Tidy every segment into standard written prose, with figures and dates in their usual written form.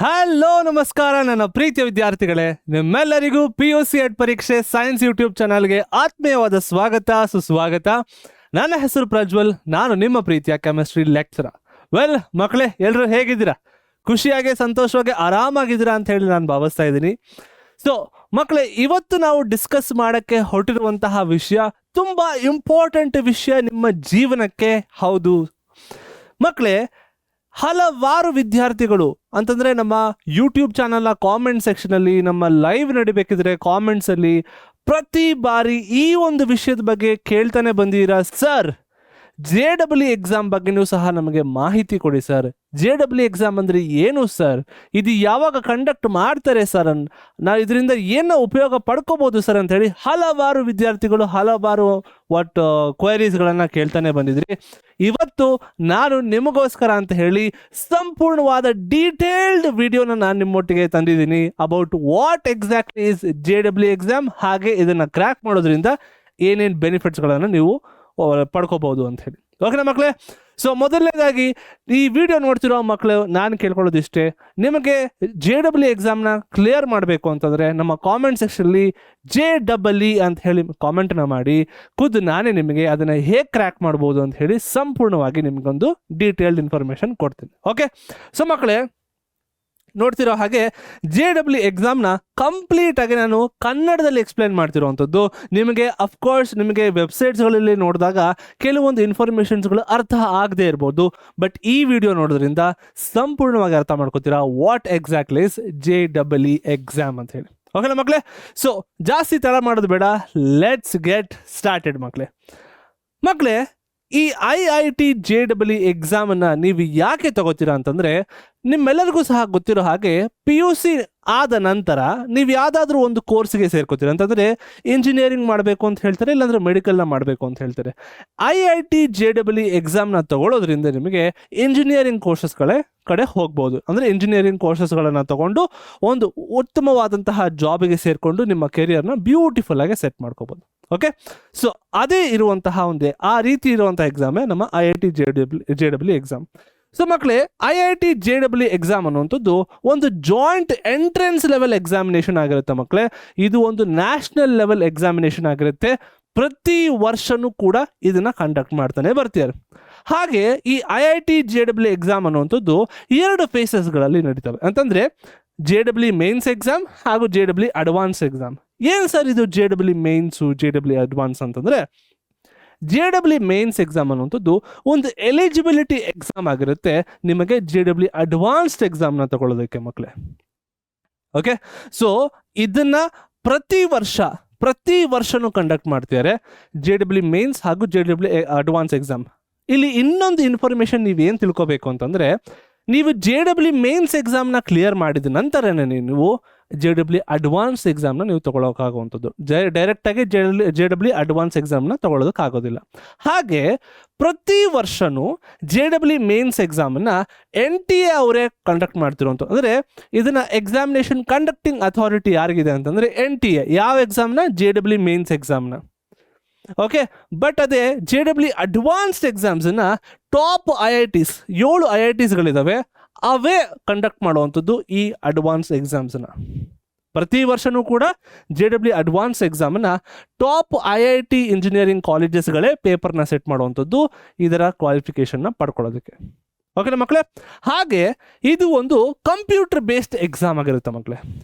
Hello ನಮಸ್ಕಾರ ನನ್ನ ಪ್ರೀತಿಯ ವಿದ್ಯಾರ್ಥಿಗಳೇ, ನಿಮ್ಮೆಲ್ಲರಿಗೂ PUC ಎಡ್ ಪರೀಕ್ಷೆ ಸೈನ್ಸ್ ಯೂಟ್ಯೂಬ್ ಚಾನಲ್ಗೆ ಆತ್ಮೀಯವಾದ ಸ್ವಾಗತ ಸುಸ್ವಾಗತ. ನನ್ನ ಹೆಸರು ಪ್ರಜ್ವಲ್, ನಾನು ನಿಮ್ಮ ಪ್ರೀತಿಯ ಕೆಮಿಸ್ಟ್ರಿ ಲೆಕ್ಚರರ್. ವೆಲ್ ಮಕ್ಕಳೇ, ಎಲ್ಲರೂ ಹೇಗಿದ್ದೀರಾ? ಖುಷಿಯಾಗಿ ಸಂತೋಷವಾಗಿ ಆರಾಮಾಗಿದ್ದೀರಾ ಅಂತ ಹೇಳಿ ನಾನು ಭಾವಿಸ್ತಾ ಇದ್ದೀನಿ. ಸೊ ಮಕ್ಕಳೇ, ಇವತ್ತು ನಾವು ಡಿಸ್ಕಸ್ ಮಾಡೋಕ್ಕೆ ಹೊರಟಿರುವಂತಹ ವಿಷಯ ತುಂಬ ಇಂಪಾರ್ಟೆಂಟ್ ವಿಷಯ ನಿಮ್ಮ ಜೀವನಕ್ಕೆ. ಹೌದು ಮಕ್ಕಳೇ, ಹಲವಾರು ವಿದ್ಯಾರ್ಥಿಗಳು ಅಂತಂದರೆ ನಮ್ಮ ಯೂಟ್ಯೂಬ್ ಚಾನಲ್ನ ಕಾಮೆಂಟ್ ಸೆಕ್ಷನಲ್ಲಿ, ನಮ್ಮ ಲೈವ್ ನಡಿಬೇಕಿದ್ರೆ ಕಾಮೆಂಟ್ಸಲ್ಲಿ ಪ್ರತಿ ಬಾರಿ ಈ ಒಂದು ವಿಷಯದ ಬಗ್ಗೆ ಕೇಳ್ತಾನೆ ಬಂದಿದ್ದೀರಾ. ಸರ್, JEE ಎಕ್ಸಾಮ್ ಬಗ್ಗೆನೂ ಸಹ ನಮಗೆ ಮಾಹಿತಿ ಕೊಡಿ ಸರ್. JEE ಎಕ್ಸಾಮ್ ಅಂದರೆ ಏನು ಸರ್? ಇದು ಯಾವಾಗ ಕಂಡಕ್ಟ್ ಮಾಡ್ತಾರೆ ಸರ್? ನಾವು ಇದರಿಂದ ಏನು ಉಪಯೋಗ ಪಡ್ಕೋಬೋದು ಸರ್ ಅಂತ ಹೇಳಿ ಹಲವಾರು ವಿದ್ಯಾರ್ಥಿಗಳು ಹಲವಾರು ಕ್ವೈರೀಸ್ಗಳನ್ನು ಕೇಳ್ತಾನೆ ಬಂದಿದ್ರಿ. ಇವತ್ತು ನಾನು ನಿಮಗೋಸ್ಕರ ಅಂತ ಹೇಳಿ ಸಂಪೂರ್ಣವಾದ ಡೀಟೇಲ್ಡ್ ವಿಡಿಯೋನ ನಾನು ನಿಮ್ಮೊಟ್ಟಿಗೆ ತಂದಿದ್ದೀನಿ about what exactly is JEE exam, ಹಾಗೆ ಇದನ್ನು ಕ್ರ್ಯಾಕ್ ಮಾಡೋದ್ರಿಂದ ಏನೇನು ಬೆನಿಫಿಟ್ಸ್ಗಳನ್ನು ನೀವು ಪಡ್ಕೋಬಹುದು ಅಂತ ಹೇಳಿ. ಓಕೆನಾ ಮಕ್ಕಳೇ? ಸೊ ಮೊದಲನೇದಾಗಿ ಈ ವಿಡಿಯೋ ನೋಡ್ತಿರೋ ಮಕ್ಕಳು ನಾನು ಕೇಳ್ಕೊಳ್ಳೋದಿಷ್ಟೇ, ನಿಮಗೆ JEE ಎಕ್ಸಾಮ್ನ ಕ್ಲಿಯರ್ ಮಾಡಬೇಕು ಅಂತಂದರೆ ನಮ್ಮ ಕಾಮೆಂಟ್ ಸೆಕ್ಷನಲ್ಲಿ JEE ಅಂತ ಹೇಳಿ ಕಾಮೆಂಟ್ನ ಮಾಡಿ, ಖುದ್ದು ನಾನೇ ನಿಮಗೆ ಅದನ್ನು ಹೇಗೆ ಕ್ರ್ಯಾಕ್ ಮಾಡ್ಬೋದು ಅಂತ ಹೇಳಿ ಸಂಪೂರ್ಣವಾಗಿ ನಿಮಗೊಂದು ಡೀಟೇಲ್ಡ್ ಇನ್ಫಾರ್ಮೇಷನ್ ಕೊಡ್ತೀನಿ. ಓಕೆ, ಸೊ ಮಕ್ಕಳೇ ನೋಡ್ತಿರೋ ಹಾಗೆ JEE ಎಕ್ಸಾಮ್ನ ಕಂಪ್ಲೀಟ್ ಆಗಿ ನಾನು ಕನ್ನಡದಲ್ಲಿ ಎಕ್ಸ್ಪ್ಲೈನ್ ಮಾಡ್ತಿರೋವಂಥದ್ದು. ನಿಮಗೆ ಅಫ್ಕೋರ್ಸ್ ನಿಮಗೆ ವೆಬ್ಸೈಟ್ಸ್ಗಳಲ್ಲಿ ನೋಡಿದಾಗ ಕೆಲವೊಂದು ಇನ್ಫಾರ್ಮೇಷನ್ಸ್ಗಳು ಅರ್ಥ ಆಗದೆ ಇರ್ಬೋದು, ಬಟ್ ಈ ವಿಡಿಯೋ ನೋಡೋದ್ರಿಂದ ಸಂಪೂರ್ಣವಾಗಿ ಅರ್ಥ ಮಾಡ್ಕೋತೀರಾ what exactly is JEE exam ಅಂತ ಹೇಳಿ. ಓಕೆನಾ ಮಕ್ಕಳೇ? ಸೊ ಜಾಸ್ತಿ ತಡ ಮಾಡೋದು ಬೇಡ, ಲೆಟ್ಸ್ ಗೆಟ್ ಸ್ಟಾರ್ಟೆಡ್ ಮಕ್ಕಳೇ. ಈ IIT JEE ಎಕ್ಸಾಮನ್ನು ನೀವು ಯಾಕೆ ತಗೋತೀರಾ ಅಂತಂದರೆ, ನಿಮ್ಮೆಲ್ಲರಿಗೂ ಸಹ ಗೊತ್ತಿರೋ ಹಾಗೆ PUC ಆದ ನಂತರ ನೀವು ಯಾವುದಾದ್ರೂ ಒಂದು ಕೋರ್ಸ್ಗೆ ಸೇರ್ಕೋತೀರ ಅಂತಂದರೆ ಇಂಜಿನಿಯರಿಂಗ್ ಮಾಡಬೇಕು ಅಂತ ಹೇಳ್ತಾರೆ, ಇಲ್ಲಾಂದರೆ ಮೆಡಿಕಲ್ನ ಮಾಡಬೇಕು ಅಂತ ಹೇಳ್ತಾರೆ. IIT JEE ಎಕ್ಸಾಮ್ನ ತಗೊಳ್ಳೋದ್ರಿಂದ ನಿಮಗೆ ಇಂಜಿನಿಯರಿಂಗ್ ಕೋರ್ಸಸ್ಗಳೇ ಕಡೆ ಹೋಗ್ಬೋದು. ಅಂದರೆ ಇಂಜಿನಿಯರಿಂಗ್ ಕೋರ್ಸಸ್ಗಳನ್ನು ತಗೊಂಡು ಒಂದು ಉತ್ತಮವಾದಂತಹ ಜಾಬಿಗೆ ಸೇರಿಕೊಂಡು ನಿಮ್ಮ ಕೆರಿಯರ್ನ ಬ್ಯೂಟಿಫುಲ್ ಆಗಿ ಸೆಟ್ ಮಾಡ್ಕೋಬೋದು. ಓಕೆ, ಸೊ ಅದೇ ಇರುವಂತಹ ಆ ರೀತಿ ಇರುವಂತಹ ಎಕ್ಸಾಮೇ ನಮ್ಮ IIT JEE ಎಕ್ಸಾಮ್. ಸೊ ಮಕ್ಕಳೇ, IIT JEE ಎಕ್ಸಾಮ್ ಅನ್ನುವಂಥದ್ದು ಒಂದು ಜಾಯಿಂಟ್ ಎಂಟ್ರೆನ್ಸ್ ಲೆವೆಲ್ ಎಕ್ಸಾಮಿನೇಷನ್ ಆಗಿರುತ್ತೆ ಮಕ್ಕಳೇ. ಇದು ಒಂದು ನ್ಯಾಷನಲ್ ಲೆವೆಲ್ ಎಕ್ಸಾಮಿನೇಷನ್ ಆಗಿರುತ್ತೆ. ಪ್ರತಿ ವರ್ಷನೂ ಕೂಡ ಇದನ್ನು ಕಂಡಕ್ಟ್ ಮಾಡ್ತಾನೆ ಬರ್ತಿದ್ದಾರೆ. ಹಾಗೆ ಈ IIT JEE ಎಕ್ಸಾಮ್ ಅನ್ನುವಂಥದ್ದು 2 ಫೇಸಸ್ಗಳಲ್ಲಿ ನಡೀತವೆ. ಅಂತಂದರೆ JEE ಮೇನ್ಸ್ ಎಕ್ಸಾಮ್ ಹಾಗೂ JEE ಅಡ್ವಾನ್ಸ್ ಎಕ್ಸಾಮ್. ಏನು ಸರ್ ಇದು JEE ಮೇನ್ಸು JEE ಅಡ್ವಾನ್ಸ್ ಅಂತಂದರೆ, JEE ಮೇನ್ಸ್ ಎಕ್ಸಾಮ್ ಅನ್ನುವಂಥದ್ದು ಒಂದು ಎಲಿಜಿಬಿಲಿಟಿ ಎಕ್ಸಾಮ್ ಆಗಿರುತ್ತೆ ನಿಮಗೆ JEE ಅಡ್ವಾನ್ಸ್ಡ್ ಎಕ್ಸಾಮ್ನ ತಗೊಳ್ಳೋದಕ್ಕೆ ಮಕ್ಕಳೇ. ಓಕೆ, ಸೊ ಇದನ್ನು ಪ್ರತಿ ವರ್ಷನೂ ಕಂಡಕ್ಟ್ ಮಾಡ್ತಿದ್ದಾರೆ JEE ಮೇನ್ಸ್ ಹಾಗೂ JEE ಅಡ್ವಾನ್ಸ್ ಎಕ್ಸಾಮ್. ಇಲ್ಲಿ ಇನ್ನೊಂದು ಇನ್ಫಾರ್ಮೇಷನ್ ನೀವೇನು ತಿಳ್ಕೊಬೇಕು ಅಂತಂದರೆ, ನೀವು JEE ಮೇನ್ಸ್ ಎಕ್ಸಾಮ್ನ ಕ್ಲಿಯರ್ ಮಾಡಿದ ನಂತರನೇ ನೀವು JEE ಅಡ್ವಾನ್ಸ್ ಎಕ್ಸಾಮ್ನ ನೀವು ತೊಗೊಳೋಕ್ಕಾಗುವಂಥದ್ದು. ಡೈರೆಕ್ಟಾಗಿ JEE ಅಡ್ವಾನ್ಸ್ ಎಕ್ಸಾಮ್ನ ತೊಗೊಳೋದಕ್ಕಾಗೋದಿಲ್ಲ. ಹಾಗೆ ಪ್ರತಿ ವರ್ಷವೂ JEE ಮೇನ್ಸ್ ಎಕ್ಸಾಮನ್ನು NTA ಅವರೇ ಕಂಡಕ್ಟ್ ಮಾಡ್ತಿರೋಂಥದ್ದು. ಅಂದರೆ ಇದನ್ನು ಎಕ್ಸಾಮಿನೇಷನ್ ಕಂಡಕ್ಟಿಂಗ್ ಅಥಾರಿಟಿ ಯಾರಿಗಿದೆ ಅಂತಂದರೆ NTA. ಯಾವ ಎಕ್ಸಾಮ್ನ? JEE ಮೇನ್ಸ್ ಎಕ್ಸಾಮ್ನ. ಓಕೆ, ಬಟ್ ಅದೇ JEE ಅಡ್ವಾನ್ಸ್ಡ್ ಎಕ್ಸಾಮ್ಸನ್ನು ಟಾಪ್ IITs 7 IITsಗಳಿದ್ದಾವೆ, ಅವೇ ಕಂಡಕ್ಟ್ ಮಾಡುವಂಥದ್ದು ಈ ಅಡ್ವಾನ್ಸ್ ಎಕ್ಸಾಮ್ಸನ್ನು. ಪ್ರತಿ ವರ್ಷವೂ ಕೂಡ JEE ಅಡ್ವಾನ್ಸ್ ಎಕ್ಸಾಮನ್ನು ಟಾಪ್ IIT ಇಂಜಿನಿಯರಿಂಗ್ ಕಾಲೇಜಸ್ಗಳೇ ಪೇಪರ್ನ ಸೆಟ್ ಮಾಡುವಂಥದ್ದು ಇದರ ಕ್ವಾಲಿಫಿಕೇಷನ್ನ ಪಡ್ಕೊಳ್ಳೋದಕ್ಕೆ. ಓಕೆನಾ ಮಕ್ಕಳೇ? ಹಾಗೆ ಇದು ಒಂದು ಕಂಪ್ಯೂಟರ್ ಬೇಸ್ಡ್ ಎಕ್ಸಾಮ್ ಆಗಿರುತ್ತೆ ಮಕ್ಕಳೇ.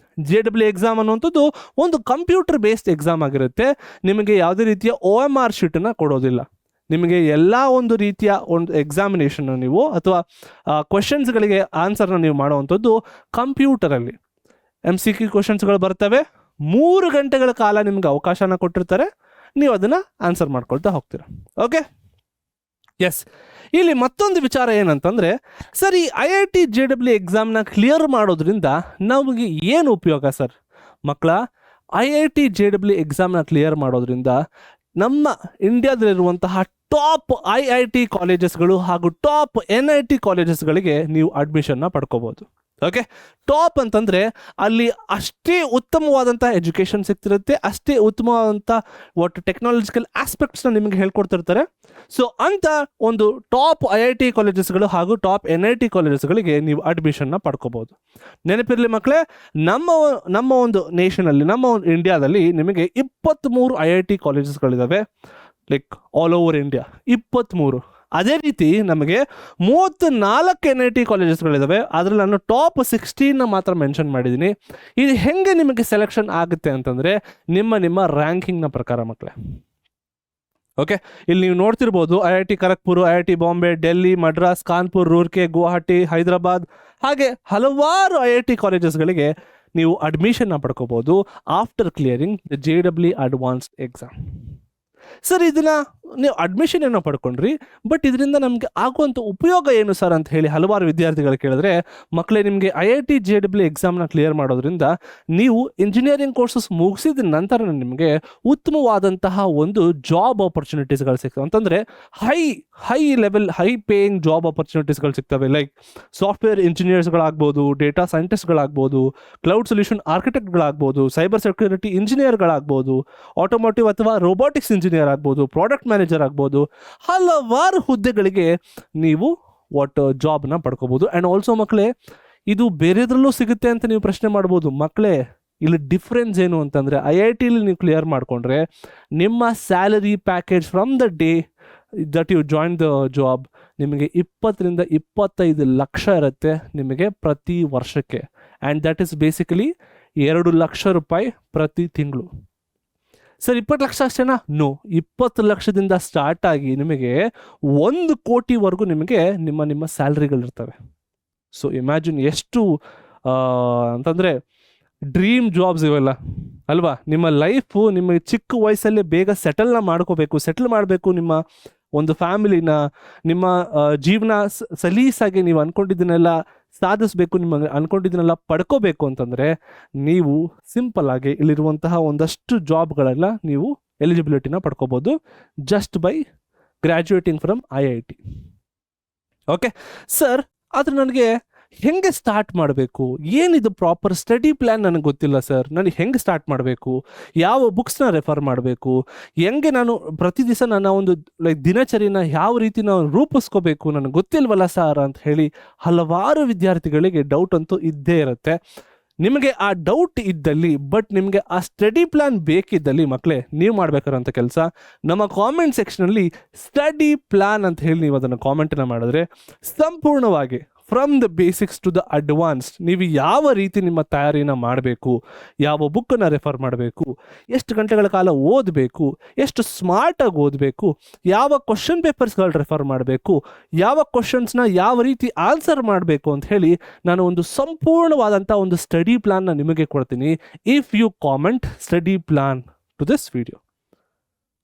JEE ಎಕ್ಸಾಮ್ ಅನ್ನುವಂಥದ್ದು ಒಂದು ಕಂಪ್ಯೂಟರ್ ಬೇಸ್ಡ್ ಎಕ್ಸಾಮ್ ಆಗಿರುತ್ತೆ. ನಿಮಗೆ ಯಾವುದೇ ರೀತಿಯ OMR ಶೀಟನ್ನು ಕೊಡೋದಿಲ್ಲ. ನಿಮಗೆ ಎಲ್ಲ ಒಂದು ರೀತಿಯ ಒಂದು ಎಕ್ಸಾಮಿನೇಷನ್ ನೀವು ಅಥವಾ ಕ್ವೆಶನ್ಸ್ಗಳಿಗೆ ಆನ್ಸರ್ನ ನೀವು ಮಾಡುವಂಥದ್ದು ಕಂಪ್ಯೂಟರಲ್ಲಿ. MCQ ಕ್ವೆಶನ್ಸ್ಗಳು ಬರ್ತವೆ, 3 ಗಂಟೆಗಳ ಕಾಲ ನಿಮ್ಗೆ ಅವಕಾಶನ ಕೊಟ್ಟಿರ್ತಾರೆ, ನೀವು ಅದನ್ನು ಆನ್ಸರ್ ಮಾಡ್ಕೊಳ್ತಾ ಹೋಗ್ತೀರ. Okay, yes. ಇಲ್ಲಿ ಮತ್ತೊಂದು ವಿಚಾರ ಏನಂತಂದರೆ, ಸರ್ ಈ IIT JEE ಎಕ್ಸಾಮ್ನ ಕ್ಲಿಯರ್ ಮಾಡೋದ್ರಿಂದ ನಮಗೆ ಏನು ಉಪಯೋಗ ಸರ್? ಮಕ್ಕಳ, IIT JEE ಎಕ್ಸಾಮ್ನ ಕ್ಲಿಯರ್ ಮಾಡೋದ್ರಿಂದ ನಮ್ಮ ಇಂಡಿಯಾದಲ್ಲಿರುವಂತಹ ಟಾಪ್ IIT ಕಾಲೇಜಸ್ಗಳು ಹಾಗೂ ಟಾಪ್ NIT ಕಾಲೇಜಸ್ಗಳಿಗೆ ನೀವು ಅಡ್ಮಿಷನ್ನ ಪಡ್ಕೋಬೋದು. ಓಕೆ, ಟಾಪ್ ಅಂತಂದರೆ ಅಲ್ಲಿ ಅಷ್ಟೇ ಉತ್ತಮವಾದಂಥ ಎಜುಕೇಷನ್ ಸಿಗ್ತಿರುತ್ತೆ, ಅಷ್ಟೇ ಉತ್ತಮವಾದಂಥ ಒಟ್ಟು ಟೆಕ್ನಾಲಜಿಕಲ್ ಆಸ್ಪೆಕ್ಟ್ಸ್ನ ನಿಮಗೆ ಹೇಳ್ಕೊಡ್ತಿರ್ತಾರೆ. ಸೊ ಅಂಥ ಒಂದು ಟಾಪ್ IIT ಕಾಲೇಜಸ್ಗಳು ಹಾಗೂ ಟಾಪ್ NIT ಕಾಲೇಜಸ್ಗಳಿಗೆ ನೀವು ಅಡ್ಮಿಷನ್ನ ಪಡ್ಕೋಬೋದು. ನೆನಪಿರಲಿ ಮಕ್ಕಳೇ, ನಮ್ಮ ಒಂದು ನೇಷನಲ್ಲಿ, ನಮ್ಮ ಒಂದು ಇಂಡಿಯಾದಲ್ಲಿ ನಿಮಗೆ 23 IIT ಕಾಲೇಜಸ್ಗಳಿದ್ದಾವೆ, ಲೈಕ್ ಆಲ್ ಓವರ್ ಇಂಡಿಯಾ 23. ಅದೇ ರೀತಿ ನಮಗೆ 34 NIT ಕಾಲೇಜಸ್ಗಳಿದ್ದಾವೆ. ಅದರಲ್ಲಿ ನಾನು ಟಾಪ್ 16ನ ಮಾತ್ರ ಮೆನ್ಷನ್ ಮಾಡಿದ್ದೀನಿ. ಇದು ಹೆಂಗೆ ನಿಮಗೆ ಸೆಲೆಕ್ಷನ್ ಆಗುತ್ತೆ ಅಂತಂದರೆ ನಿಮ್ಮ ರ್ಯಾಂಕಿಂಗ್ನ ಪ್ರಕಾರ ಮಕ್ಕಳೇ. ಓಕೆ, ಇಲ್ಲಿ ನೀವು ನೋಡ್ತಿರ್ಬೋದು IIT ಖರಗ್ಪುರ್, IIT ಬಾಂಬೆ, ಡೆಲ್ಲಿ, ಮಡ್ರಾಸ್, ಕಾನ್ಪುರ್, ರೂರ್ಕೆ, ಗುವಾಹಟಿ, ಹೈದರಾಬಾದ್, ಹಾಗೆ ಹಲವಾರು IIT ಕಾಲೇಜಸ್ಗಳಿಗೆ ನೀವು ಅಡ್ಮಿಷನ್ನ ಪಡ್ಕೋಬೋದು after clearing the JEE advanced exam. Sir, ಇದನ್ನು ನೀವು ಅಡ್ಮಿಷನ್ ಏನೋ ಪಡ್ಕೊಂಡ್ರಿ, ಬಟ್ ಇದರಿಂದ ನಮಗೆ ಆಗುವಂಥ ಉಪಯೋಗ ಏನು ಸರ್ ಅಂತ ಹೇಳಿ ಹಲವಾರು ವಿದ್ಯಾರ್ಥಿಗಳು ಕೇಳಿದ್ರೆ, ಮಕ್ಕಳೇ ನಿಮಗೆ IIT JEE ಎಕ್ಸಾಮ್ನ ಕ್ಲಿಯರ್ ಮಾಡೋದ್ರಿಂದ ನೀವು ಇಂಜಿನಿಯರಿಂಗ್ ಕೋರ್ಸಸ್ ಮುಗಿಸಿದ ನಂತರ ನಿಮಗೆ ಉತ್ತಮವಾದಂತಹ ಒಂದು ಜಾಬ್ ಆಪರ್ಚುನಿಟೀಸ್ಗಳು ಸಿಗ್ತವೆ. ಅಂತಂದರೆ high level, high paying job ಆಪರ್ಚುನಿಟೀಸ್ಗಳು ಸಿಗ್ತವೆ. ಲೈಕ್ ಸಾಫ್ಟ್ವೇರ್ ಇಂಜಿನಿಯರ್ಸ್ಗಳಾಗ್ಬೋದು, ಡೇಟಾ ಸೈಂಟಿಸ್ಟ್ಗಳಾಗ್ಬೋದು, ಕ್ಲೌಡ್ ಸೊಲ್ಯೂಷನ್ ಆರ್ಕಿಟೆಕ್ಟ್ಗಳಾಗ್ಬೋದು, ಸೈಬರ್ ಸೆಕ್ಯೂರಿಟಿ ಇಂಜಿನಿಯರ್ಗಳಾಗ್ಬೋದು, ಆಟೋಮೋಟಿವ್ ಅಥವಾ ರೋಬೋಟಿಕ್ಸ್ ಇಂಜಿನಿಯರ್ ಆಗ್ಬೋದು, ಪ್ರಾಡಕ್ಟ್ ಮ್ಯಾನೇಜರ್ ಆಗ್ಬೋದು, ಹಲವಾರು ಹುದ್ದೆಗಳಿಗೆ ನೀವು ಜಾಬ್ನ ಪಡ್ಕೋಬೋದು. ಆ್ಯಂಡ್ ಆಲ್ಸೋ ಮಕ್ಕಳೇ, ಇದು ಬೇರೆದ್ರಲ್ಲೂ ಸಿಗುತ್ತೆ ಅಂತ ನೀವು ಪ್ರಶ್ನೆ ಮಾಡ್ಬೋದು. ಮಕ್ಕಳೇ, ಇಲ್ಲಿ ಡಿಫ್ರೆನ್ಸ್ ಏನು ಅಂತಂದರೆ, IITಲಿ ನೀವು ಕ್ಲಿಯರ್ ಮಾಡಿಕೊಂಡ್ರೆ ನಿಮ್ಮ salary package from the day that you join the job ನಿಮಗೆ 20 ರಿಂದ 25 ಲಕ್ಷ ಇರುತ್ತೆ ನಿಮಗೆ ಪ್ರತಿ ವರ್ಷಕ್ಕೆ. And that is basically 2 lakh ರೂಪಾಯಿ ಪ್ರತಿ ತಿಂಗಳು. ಸರ್, 20 ಲಕ್ಷ ಅಷ್ಟೇನಾ? ನೋ, 20 ಲಕ್ಷದಿಂದ ಸ್ಟಾರ್ಟ್ ಆಗಿ ನಿಮಗೆ 1 ಕೋಟಿವರೆಗೂ ನಿಮಗೆ ನಿಮ್ಮ ಸ್ಯಾಲ್ರಿಗಳಿರ್ತವೆ. ಸೊ ಇಮ್ಯಾಜಿನ್ ಎಷ್ಟು ಅಂತಂದರೆ ಡ್ರೀಮ್ ಜಾಬ್ಸ್ ಇವೆಲ್ಲ ಅಲ್ವಾ. ನಿಮ್ಮ ಲೈಫು ನಿಮಗೆ ಚಿಕ್ಕ ವಯಸ್ಸಲ್ಲೇ ಬೇಗ ಸೆಟಲ್ ಮಾಡಬೇಕು, ನಿಮ್ಮ ಒಂದು ಫ್ಯಾಮಿಲಿನ, ನಿಮ್ಮ ಜೀವನ ಸಲೀಸಾಗಿ ನೀವು ಅಂದ್ಕೊಂಡಿದ್ದನ್ನೆಲ್ಲ ಸಾಧಿಸಬೇಕು, ನಿಮಗೆ ಅಂದ್ಕೊಂಡಿದ್ದನ್ನೆಲ್ಲ ಪಡ್ಕೋಬೇಕು ಅಂತಂದರೆ ನೀವು ಸಿಂಪಲ್ ಆಗಿ ಇಲ್ಲಿರುವಂತಹ ಒಂದಷ್ಟು ಜಾಬ್ಗಳೆಲ್ಲ ನೀವು ಎಲಿಜಿಬಿಲಿಟಿನ ಪಡ್ಕೋಬೋದು just by graduating from IIT. Okay sir, ಆದರೆ ನನಗೆ ಹೆಂಗೆ ಸ್ಟಾರ್ಟ್ ಮಾಡಬೇಕು, ಏನಿದು ಪ್ರಾಪರ್ ಸ್ಟಡಿ ಪ್ಲ್ಯಾನ್ ನನಗೆ ಗೊತ್ತಿಲ್ಲ ಸರ್, ನನಗೆ ಹೆಂಗೆ ಸ್ಟಾರ್ಟ್ ಮಾಡಬೇಕು, ಯಾವ ಬುಕ್ಸ್ನ ರೆಫರ್ ಮಾಡಬೇಕು, ಹೆಂಗೆ ನಾನು ಪ್ರತಿ ದಿವಸ ನನ್ನ ಒಂದು ದಿನಚರಿನ ಯಾವ ರೀತಿ ನಾವು ರೂಪಿಸ್ಕೋಬೇಕು ನನಗೆ ಗೊತ್ತಿಲ್ವಲ್ಲ ಸರ್ ಅಂತ ಹೇಳಿ ಹಲವಾರು ವಿದ್ಯಾರ್ಥಿಗಳಿಗೆ ಡೌಟ್ ಅಂತೂ ಇದ್ದೇ ಇರುತ್ತೆ. ನಿಮಗೆ ಆ ಡೌಟ್ ಇದ್ದಲ್ಲಿ, ಬಟ್ ನಿಮಗೆ ಆ ಸ್ಟಡಿ ಪ್ಲ್ಯಾನ್ ಬೇಕಿದ್ದಲ್ಲಿ ಮಕ್ಕಳೇ, ನೀವು ಮಾಡಬೇಕಾದಂಥ ಕೆಲಸ ನಮ್ಮ ಕಾಮೆಂಟ್ ಸೆಕ್ಷನಲ್ಲಿ ಸ್ಟಡಿ ಪ್ಲ್ಯಾನ್ ಅಂತ ಹೇಳಿ ನೀವು ಅದನ್ನು ಕಾಮೆಂಟನ್ನು ಮಾಡಿದ್ರೆ ಸಂಪೂರ್ಣವಾಗಿ from the basics to the advanced ನೀವು ಯಾವ ರೀತಿ ನಿಮ್ಮ ತಯಾರಿನ ಮಾಡಬೇಕು, ಯಾವ ಬುಕ್ಕನ್ನು ರೆಫರ್ ಮಾಡಬೇಕು, ಎಷ್ಟು ಗಂಟೆಗಳ ಕಾಲ ಓದಬೇಕು, ಎಷ್ಟು ಸ್ಮಾರ್ಟಾಗಿ ಓದಬೇಕು, ಯಾವ ಕ್ವಶನ್ ಪೇಪರ್ಸ್ಗಳು ರೆಫರ್ ಮಾಡಬೇಕು, ಯಾವ ಕ್ವಶನ್ಸ್ನ ಯಾವ ರೀತಿ ಆನ್ಸರ್ ಮಾಡಬೇಕು ಅಂತ ಹೇಳಿ ನಾನು ಒಂದು ಸಂಪೂರ್ಣವಾದಂಥ ಒಂದು ಸ್ಟಡಿ ಪ್ಲ್ಯಾನ್ನ ನಿಮಗೆ ಕೊಡ್ತೀನಿ if you comment study plan to this video.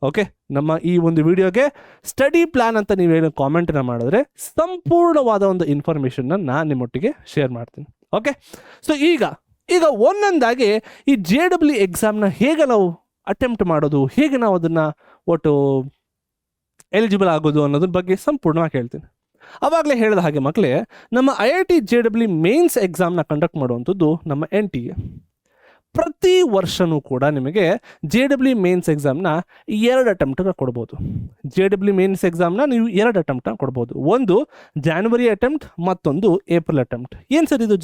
Okay, ನಮ್ಮ ಈ ಒಂದು ವಿಡಿಯೋಗೆ ಸ್ಟಡಿ ಪ್ಲ್ಯಾನ್ ಅಂತ ನೀವೇನು ಕಾಮೆಂಟನ್ನ ಮಾಡಿದ್ರೆ ಸಂಪೂರ್ಣವಾದ ಒಂದು ಇನ್ಫಾರ್ಮೇಷನ್ನ ನಾನು ನಿಮ್ಮೊಟ್ಟಿಗೆ ಶೇರ್ ಮಾಡ್ತೀನಿ. ಓಕೆ, ಸೊ ಈಗ ಒಂದೊಂದಾಗಿ ಈ JEE ಎಕ್ಸಾಮ್ನ ಹೇಗೆ ನಾವು ಅಟೆಂಪ್ಟ್ ಮಾಡೋದು, ಹೇಗೆ ನಾವು ಅದನ್ನು ಎಲಿಜಿಬಲ್ ಆಗೋದು ಅನ್ನೋದ್ರ ಬಗ್ಗೆ ಸಂಪೂರ್ಣವಾಗಿ ಹೇಳ್ತೀನಿ. ಆವಾಗಲೇ ಹೇಳಿದ ಹಾಗೆ ಮಕ್ಕಳೇ, ನಮ್ಮ IIT JEE ಮೇನ್ಸ್ ಎಕ್ಸಾಮ್ನ ಕಂಡಕ್ಟ್ ಮಾಡುವಂಥದ್ದು ನಮ್ಮ NTA. ಪ್ರತಿ ವರ್ಷವೂ ಕೂಡ ನಿಮಗೆ JEE ಮೇನ್ಸ್ ಎಕ್ಸಾಮ್ನ 2 ಅಟೆಂಪ್ಟನ್ನ ಕೊಡ್ಬೋದು. JEE ಮೇನ್ಸ್ ಎಕ್ಸಾಮ್ನ ನೀವು 2 ಅಟೆಂಪ್ಟನ್ನ ಕೊಡ್ಬೋದು. ಒಂದು ಜಾನ್ವರಿ ಅಟೆಂಪ್ಟ್, ಮತ್ತೊಂದು ಏಪ್ರಿಲ್ ಅಟೆಂಪ್ಟ್. ಏನು ಸರ್ ಇದು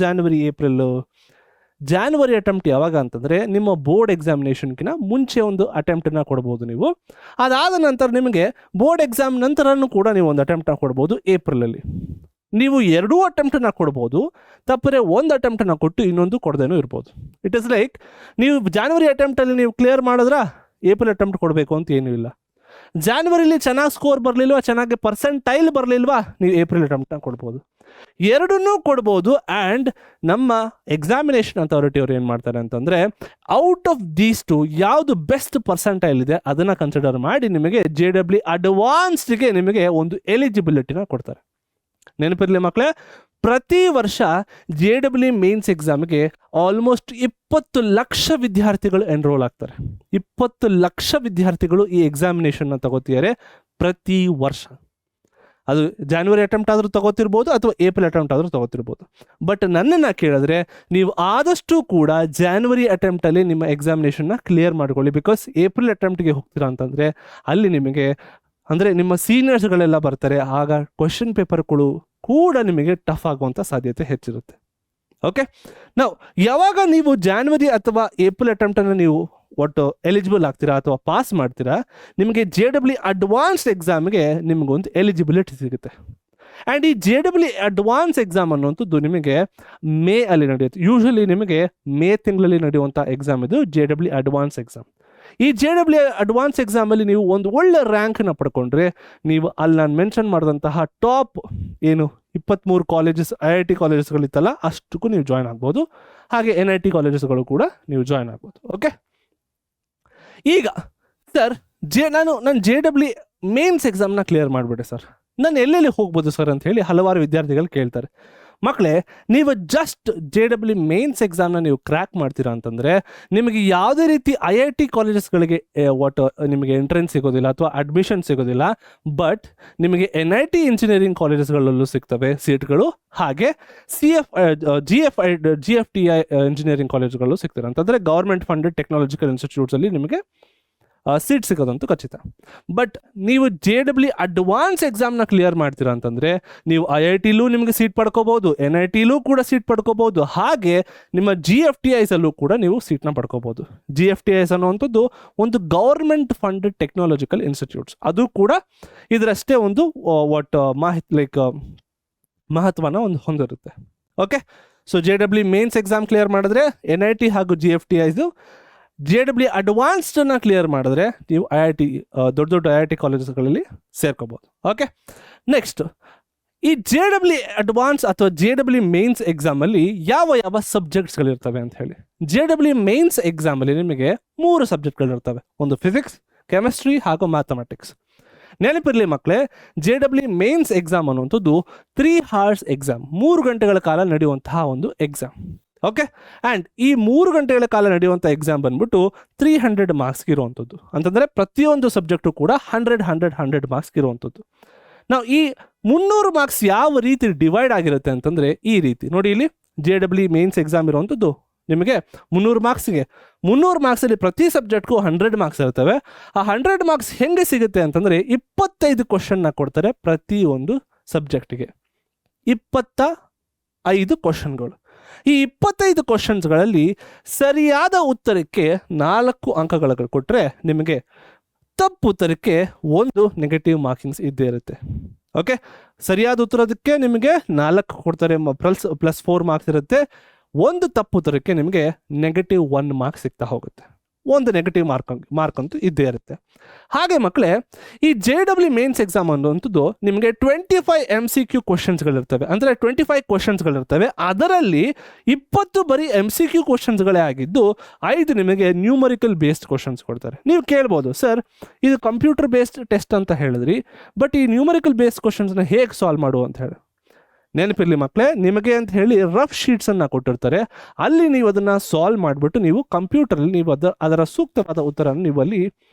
ಜಾನ್ವರಿ ಅಟೆಂಪ್ಟ್ ಯಾವಾಗ ಅಂತಂದರೆ ನಿಮ್ಮ ಬೋರ್ಡ್ ಎಕ್ಸಾಮಿನೇಷನ್ಗಿನ ಮುಂಚೆ ಒಂದು ಅಟೆಂಪ್ಟನ್ನ ಕೊಡ್ಬೋದು ನೀವು. ಅದಾದ ನಂತರ ನಿಮಗೆ ಬೋರ್ಡ್ ಎಕ್ಸಾಮ್ ನಂತರನೂ ಕೂಡ ನೀವು ಒಂದು ಅಟೆಂಪ್ಟನ್ನ ಕೊಡ್ಬೋದು ಏಪ್ರಿಲಲ್ಲಿ. ನೀವು 2 ಅಟೆಂಪ್ಟನ್ನ ಕೊಡ್ಬೋದು, ತಪ್ಪರೆ 1 ಅಟೆಂಪ್ಟನ್ನ ಕೊಟ್ಟು ಇನ್ನೊಂದು ಕೊಡದೇನೂ ಇರ್ಬೋದು. ಇಟ್ ಇಸ್ ಲೈಕ್ ನೀವು ಜಾನ್ವರಿ ಅಟೆಂಪ್ಟಲ್ಲಿ ನೀವು ಕ್ಲಿಯರ್ ಮಾಡಿದ್ರೆ ಏಪ್ರಿಲ್ ಅಟೆಂಪ್ಟ್ ಕೊಡಬೇಕು ಅಂತ ಏನೂ ಇಲ್ಲ. ಜಾನ್ವರಿಲಿ ಚೆನ್ನಾಗಿ ಸ್ಕೋರ್ ಬರಲಿಲ್ವಾ, ಚೆನ್ನಾಗಿ ಪರ್ಸೆಂಟೈಲ್ ಬರಲಿಲ್ವಾ, ನೀವು ಏಪ್ರಿಲ್ ಅಟೆಂಪ್ಟನ್ನ ಕೊಡ್ಬೋದು. 2 ಕೊಡ್ಬೋದು. ಆ್ಯಂಡ್ ನಮ್ಮ ಎಕ್ಸಾಮಿನೇಷನ್ ಅಥಾರಿಟಿ ಅವ್ರು ಏನು ಮಾಡ್ತಾರೆ ಅಂತಂದರೆ ಔಟ್ ಆಫ್ ದೀಸ್ 2 ಯಾವುದು ಬೆಸ್ಟ್ ಪರ್ಸೆಂಟೈಲ್ ಇದೆ ಅದನ್ನು ಕನ್ಸಿಡರ್ ಮಾಡಿ ನಿಮಗೆ JEE ಅಡ್ವಾನ್ಸ್ಡ್ಗೆ ನಿಮಗೆ ಒಂದು ಎಲಿಜಿಬಿಲಿಟಿನ ಕೊಡ್ತಾರೆ. ನೆನಪಿರಲಿ ಮಕ್ಕಳೇ, ಪ್ರತಿ ವರ್ಷ JEE ಮೇನ್ಸ್ ಎಕ್ಸಾಮ್ಗೆ ಆಲ್ಮೋಸ್ಟ್ 20 ಲಕ್ಷ ವಿದ್ಯಾರ್ಥಿಗಳು ಎನ್ರೋಲ್ ಆಗ್ತಾರೆ. 20 ಲಕ್ಷ ವಿದ್ಯಾರ್ಥಿಗಳು ಈ ಎಕ್ಸಾಮಿನೇಷನ್ನ ತಗೋತಿದ್ದಾರೆ ಪ್ರತಿ ವರ್ಷ. ಅದು ಜಾನ್ವರಿ ಅಟೆಂಪ್ಟ್ ಆದರೂ ತಗೋತಿರ್ಬೋದು ಅಥವಾ ಏಪ್ರಿಲ್ ಅಟೆಂಪ್ಟ್ ಆದರೂ ತಗೋತಿರ್ಬೋದು. ಬಟ್ ನನ್ನನ್ನು ಕೇಳಿದ್ರೆ ನೀವು ಆದಷ್ಟು ಕೂಡ ಜಾನ್ವರಿ ಅಟೆಂಪ್ಟಲ್ಲಿ ನಿಮ್ಮ ಎಕ್ಸಾಮಿನೇಷನ್ನ ಕ್ಲಿಯರ್ ಮಾಡ್ಕೊಳ್ಳಿ. ಬಿಕಾಸ್ ಏಪ್ರಿಲ್ ಅಟೆಂಪ್ಟ್ಗೆ ಹೋಗ್ತೀರಾ ಅಂತಂದರೆ ಅಲ್ಲಿ ನಿಮಗೆ ಅಂದರೆ ನಿಮ್ಮ ಸೀನಿಯರ್ಸ್ಗಳೆಲ್ಲ ಬರ್ತಾರೆ, ಆಗ ಕ್ವೆಶ್ಚನ್ ಪೇಪರ್ಗಳು ಕೂಡ ನಿಮಗೆ ಟಫ್ ಆಗುವಂಥ ಸಾಧ್ಯತೆ ಹೆಚ್ಚಿರುತ್ತೆ. ಓಕೆ, ನಾವು ಯಾವಾಗ ನೀವು ಜಾನ್ವರಿ ಅಥವಾ ಏಪ್ರಿಲ್ ಅಟೆಂಪ್ಟನ್ನು ನೀವು ಒಟ್ಟು ಎಲಿಜಿಬಲ್ ಆಗ್ತೀರಾ ಅಥವಾ ಪಾಸ್ ಮಾಡ್ತೀರಾ, ನಿಮಗೆ JEE ಅಡ್ವಾನ್ಸ್ಡ್ ಎಕ್ಸಾಮ್ಗೆ ನಿಮಗೊಂದು ಎಲಿಜಿಬಿಲಿಟಿ ಸಿಗುತ್ತೆ. ಆ್ಯಂಡ್ ಈ JEE ಅಡ್ವಾನ್ಸ್ ಎಕ್ಸಾಮ್ ಅನ್ನುವಂಥದ್ದು ನಿಮಗೆ ಮೇ ಅಲ್ಲಿ ನಡೆಯುತ್ತೆ. ಯೂಶ್ವಲಿ ನಿಮಗೆ ಮೇ ತಿಂಗಳಲ್ಲಿ ನಡೆಯುವಂಥ ಎಕ್ಸಾಮ್ ಇದು JEE ಅಡ್ವಾನ್ಸ್ ಎಕ್ಸಾಮ್. ಈ JEE ಅಡ್ವಾನ್ಸ್ ಎಕ್ಸಾಮಲ್ಲಿ ನೀವು ಒಂದು ಒಳ್ಳೆ ರ್ಯಾಂಕನ್ನು ಪಡ್ಕೊಂಡ್ರೆ ನೀವು ಅಲ್ಲಿ ನಾನು ಮೆನ್ಷನ್ ಮಾಡಿದಂತಹ ಟಾಪ್ 23 ಕಾಲೇಜಸ್ IIT ಕಾಲೇಜಸ್ಗಳಿತ್ತಲ್ಲ ಅಷ್ಟಕ್ಕೂ ನೀವು ಜಾಯ್ನ್ ಆಗ್ಬೋದು. ಹಾಗೆ NIT ಕಾಲೇಜಸ್ಗಳು ಕೂಡ ನೀವು ಜಾಯ್ನ್ ಆಗ್ಬೋದು. ಓಕೆ, ಈಗ ಸರ್ ನಾನು JEE ಮೇನ್ಸ್ ಎಕ್ಸಾಮ್ನ ಕ್ಲಿಯರ್ ಮಾಡಿಬಿಟ್ಟೆ ಸರ್, ನಾನು ಎಲ್ಲೆಲ್ಲಿ ಹೋಗ್ಬೋದು ಸರ್ ಅಂತ ಹೇಳಿ ಹಲವಾರು ವಿದ್ಯಾರ್ಥಿಗಳು ಕೇಳ್ತಾರೆ. ಮಕ್ಕಳೇ, ನೀವು ಜಸ್ಟ್ JEE ಮೇನ್ಸ್ ಎಕ್ಸಾಮ್ನ ನೀವು ಕ್ರ್ಯಾಕ್ ಮಾಡ್ತೀರಾ ಅಂತಂದರೆ ನಿಮಗೆ ಯಾವುದೇ ರೀತಿ IIT ಕಾಲೇಜಸ್ಗಳಿಗೆ ನಿಮಗೆ ಎಂಟ್ರೆನ್ಸ್ ಸಿಗೋದಿಲ್ಲ ಅಥವಾ ಅಡ್ಮಿಷನ್ ಸಿಗೋದಿಲ್ಲ. ಬಟ್ ನಿಮಗೆ NIT ಇಂಜಿನಿಯರಿಂಗ್ ಕಾಲೇಜಸ್ಗಳಲ್ಲೂ ಸಿಗ್ತವೆ ಸೀಟ್ಗಳು, ಹಾಗೆ GFTI ಇಂಜಿನಿಯರಿಂಗ್ ಕಾಲೇಜ್ಗಳು ಸಿಗ್ತಾರೆ. ಅಂತಂದರೆ ಗೌರ್ಮೆಂಟ್ ಫಂಡೆಡ್ ಟೆಕ್ನಾಲಜಿಕಲ್ ಇನ್ಸ್ಟಿಟ್ಯೂಟ್ಸಲ್ಲಿ ನಿಮಗೆ ಸೀಟ್ ಸಿಗೋದಂತೂ ಖಚಿತ. ಬಟ್ ನೀವು JEE ಅಡ್ವಾನ್ಸ್ ಎಕ್ಸಾಮ್ನ ಕ್ಲಿಯರ್ ಮಾಡ್ತೀರಾ ಅಂತಂದರೆ ನೀವು IITಲೂ ನಿಮಗೆ ಸೀಟ್ ಪಡ್ಕೋಬೋದು, NITಲೂ ಕೂಡ ಸೀಟ್ ಪಡ್ಕೋಬೋದು, ಹಾಗೆ ನಿಮ್ಮ GFTIಸಲ್ಲೂ ಕೂಡ ನೀವು ಸೀಟ್ನ ಪಡ್ಕೋಬೋದು. GFTIs ಅನ್ನುವಂಥದ್ದು ಒಂದು ಗೌರ್ಮೆಂಟ್ ಫಂಡೆಡ್ ಟೆಕ್ನಾಲಜಿಕಲ್ ಇನ್ಸ್ಟಿಟ್ಯೂಟ್ಸ್, ಅದು ಕೂಡ ಇದರಷ್ಟೇ ಒಂದು ಮಹತ್ವನ ಹೊಂದಿರುತ್ತೆ. Okay, so JEE mains exam clear ಮಾಡಿದ್ರೆ NIT ಹಾಗೂ GFTIಸು, JEE ಅಡ್ವಾನ್ಸ್ಡನ್ನು ಕ್ಲಿಯರ್ ಮಾಡಿದ್ರೆ ನೀವು IIT ದೊಡ್ಡ IIT ಕಾಲೇಜಸ್ಗಳಲ್ಲಿ ಸೇರ್ಕೋಬೋದು. ಓಕೆ, ನೆಕ್ಸ್ಟ್ ಈ JEE ಅಡ್ವಾನ್ಸ್ ಅಥವಾ JEE ಮೇನ್ಸ್ ಎಕ್ಸಾಮಲ್ಲಿ ಯಾವ ಸಬ್ಜೆಕ್ಟ್ಸ್ಗಳಿರ್ತವೆ ಅಂತ ಹೇಳಿ. JEE ಮೇನ್ಸ್ ಎಕ್ಸಾಮಲ್ಲಿ ನಿಮಗೆ 3 ಸಬ್ಜೆಕ್ಟ್ಗಳಿರ್ತವೆ, ಒಂದು ಫಿಸಿಕ್ಸ್, ಕೆಮಿಸ್ಟ್ರಿ ಹಾಗೂ ಮ್ಯಾಥಮೆಟಿಕ್ಸ್. ನೆನಪಿರಲಿ ಮಕ್ಕಳೇ, JEE ಮೇನ್ಸ್ ಎಕ್ಸಾಮ್ ಅನ್ನುವಂಥದ್ದು 3 hours ಎಕ್ಸಾಮ್, 3 ಗಂಟೆಗಳ ಕಾಲ ನಡೆಯುವಂತಹ ಒಂದು ಎಕ್ಸಾಮ್. ಓಕೆ, ಆ್ಯಂಡ್ ಈ 3 ಗಂಟೆಗಳ ಕಾಲ ನಡೆಯುವಂಥ ಎಕ್ಸಾಮ್ ಬಂದ್ಬಿಟ್ಟು 300 ಮಾರ್ಕ್ಸ್ಗೆ ಇರುವಂಥದ್ದು. ಅಂತಂದರೆ ಪ್ರತಿಯೊಂದು ಸಬ್ಜೆಕ್ಟು ಕೂಡ 100 ಮಾರ್ಕ್ಸ್ಗೆ ಇರುವಂಥದ್ದು. ನಾವು ಈ 300 ಮಾರ್ಕ್ಸ್ ಯಾವ ರೀತಿ ಡಿವೈಡ್ ಆಗಿರುತ್ತೆ ಅಂತಂದರೆ ಈ ರೀತಿ ನೋಡಿ, ಇಲ್ಲಿ JEE ಮೇನ್ಸ್ ಎಕ್ಸಾಮ್ ಇರುವಂಥದ್ದು ನಿಮಗೆ 300 ಮಾರ್ಕ್ಸ್ಗೆ, 300 ಮಾರ್ಕ್ಸಲ್ಲಿ ಪ್ರತಿ ಸಬ್ಜೆಕ್ಟ್ಗೂ 100 ಮಾರ್ಕ್ಸ್ ಇರ್ತವೆ. ಆ 100 ಮಾರ್ಕ್ಸ್ ಹೆಂಗೆ ಸಿಗುತ್ತೆ ಅಂತಂದರೆ 25 ಕ್ವಶನ್ನ ಕೊಡ್ತಾರೆ ಪ್ರತಿಯೊಂದು ಸಬ್ಜೆಕ್ಟಿಗೆ, 25 ಕ್ವಶನ್ಗಳು. ಈ 25 ಕ್ವಶನ್ಸ್ಗಳಲ್ಲಿ ಸರಿಯಾದ ಉತ್ತರಕ್ಕೆ 4 ಅಂಕಗಳು ಕೊಟ್ಟರೆ ನಿಮಗೆ ತಪ್ಪು ಉತ್ತರಕ್ಕೆ 1 ನೆಗೆಟಿವ್ ಮಾರ್ಕಿಂಗ್ಸ್ ಇದ್ದೇ ಇರುತ್ತೆ. ಓಕೆ, ಸರಿಯಾದ ಉತ್ತರದಕ್ಕೆ ನಿಮಗೆ 4 ಕೊಡ್ತಾರೆ, ಪ್ಲಸ್ 4 ಮಾರ್ಕ್ಸ್ ಇರುತ್ತೆ. 1 ತಪ್ಪು ಉತ್ತರಕ್ಕೆ ನಿಮಗೆ -1 ಮಾರ್ಕ್ಸ್ ಸಿಗ್ತಾ ಹೋಗುತ್ತೆ. 1 ನೆಗೆಟಿವ್ ಮಾರ್ಕ್ ಅಂತೂ ಇದ್ದೇ ಇರುತ್ತೆ. ಹಾಗೆ ಮಕ್ಕಳೇ, ಈ JEE ಮೇನ್ಸ್ ಎಕ್ಸಾಮ್ ಅನ್ನುವಂಥದ್ದು ನಿಮಗೆ 25 MCQ ಕ್ವಶನ್ಸ್ಗಳಿರ್ತವೆ, ಅಂದರೆ 25 ಕ್ವಶನ್ಸ್ಗಳಿರ್ತವೆ. ಅದರಲ್ಲಿ 20 ಬರೀ MCQ ಕ್ವಶನ್ಸ್ಗಳೇ ಆಗಿದ್ದು 5 ನಿಮಗೆ ನ್ಯೂಮರಿಕಲ್ ಬೇಸ್ಡ್ ಕ್ವಶನ್ಸ್ ಕೊಡ್ತಾರೆ. ನೀವು ಕೇಳ್ಬೋದು, ಸರ್ ಇದು ಕಂಪ್ಯೂಟರ್ ಬೇಸ್ಡ್ ಟೆಸ್ಟ್ ಅಂತ ಹೇಳಿದ್ರಿ, ಬಟ್ ಈ ನ್ಯೂಮರಿಕಲ್ ಬೇಸ್ಡ್ ಕ್ವಶನ್ಸ್ನ ಹೇಗೆ ಸಾಲ್ವ್ ಮಾಡುವ ಅಂತ ಹೇಳಿ. ನೆನಪಿರಲಿ ಮಕ್ಕಳೇ, ನಿಮಗೆ ಅಂತ ಹೇಳಿ ರಫ್ ಶೀಟ್ಸನ್ನು ಕೊಟ್ಟಿರ್ತಾರೆ, ಅಲ್ಲಿ ನೀವು ಅದನ್ನು ಸಾಲ್ವ್ ಮಾಡಿಬಿಟ್ಟು ನೀವು ಕಂಪ್ಯೂಟರಲ್ಲಿ ನೀವು ಅದರ ಸೂಕ್ತವಾದ ಉತ್ತರನ ನೀವು ಅಲ್ಲಿ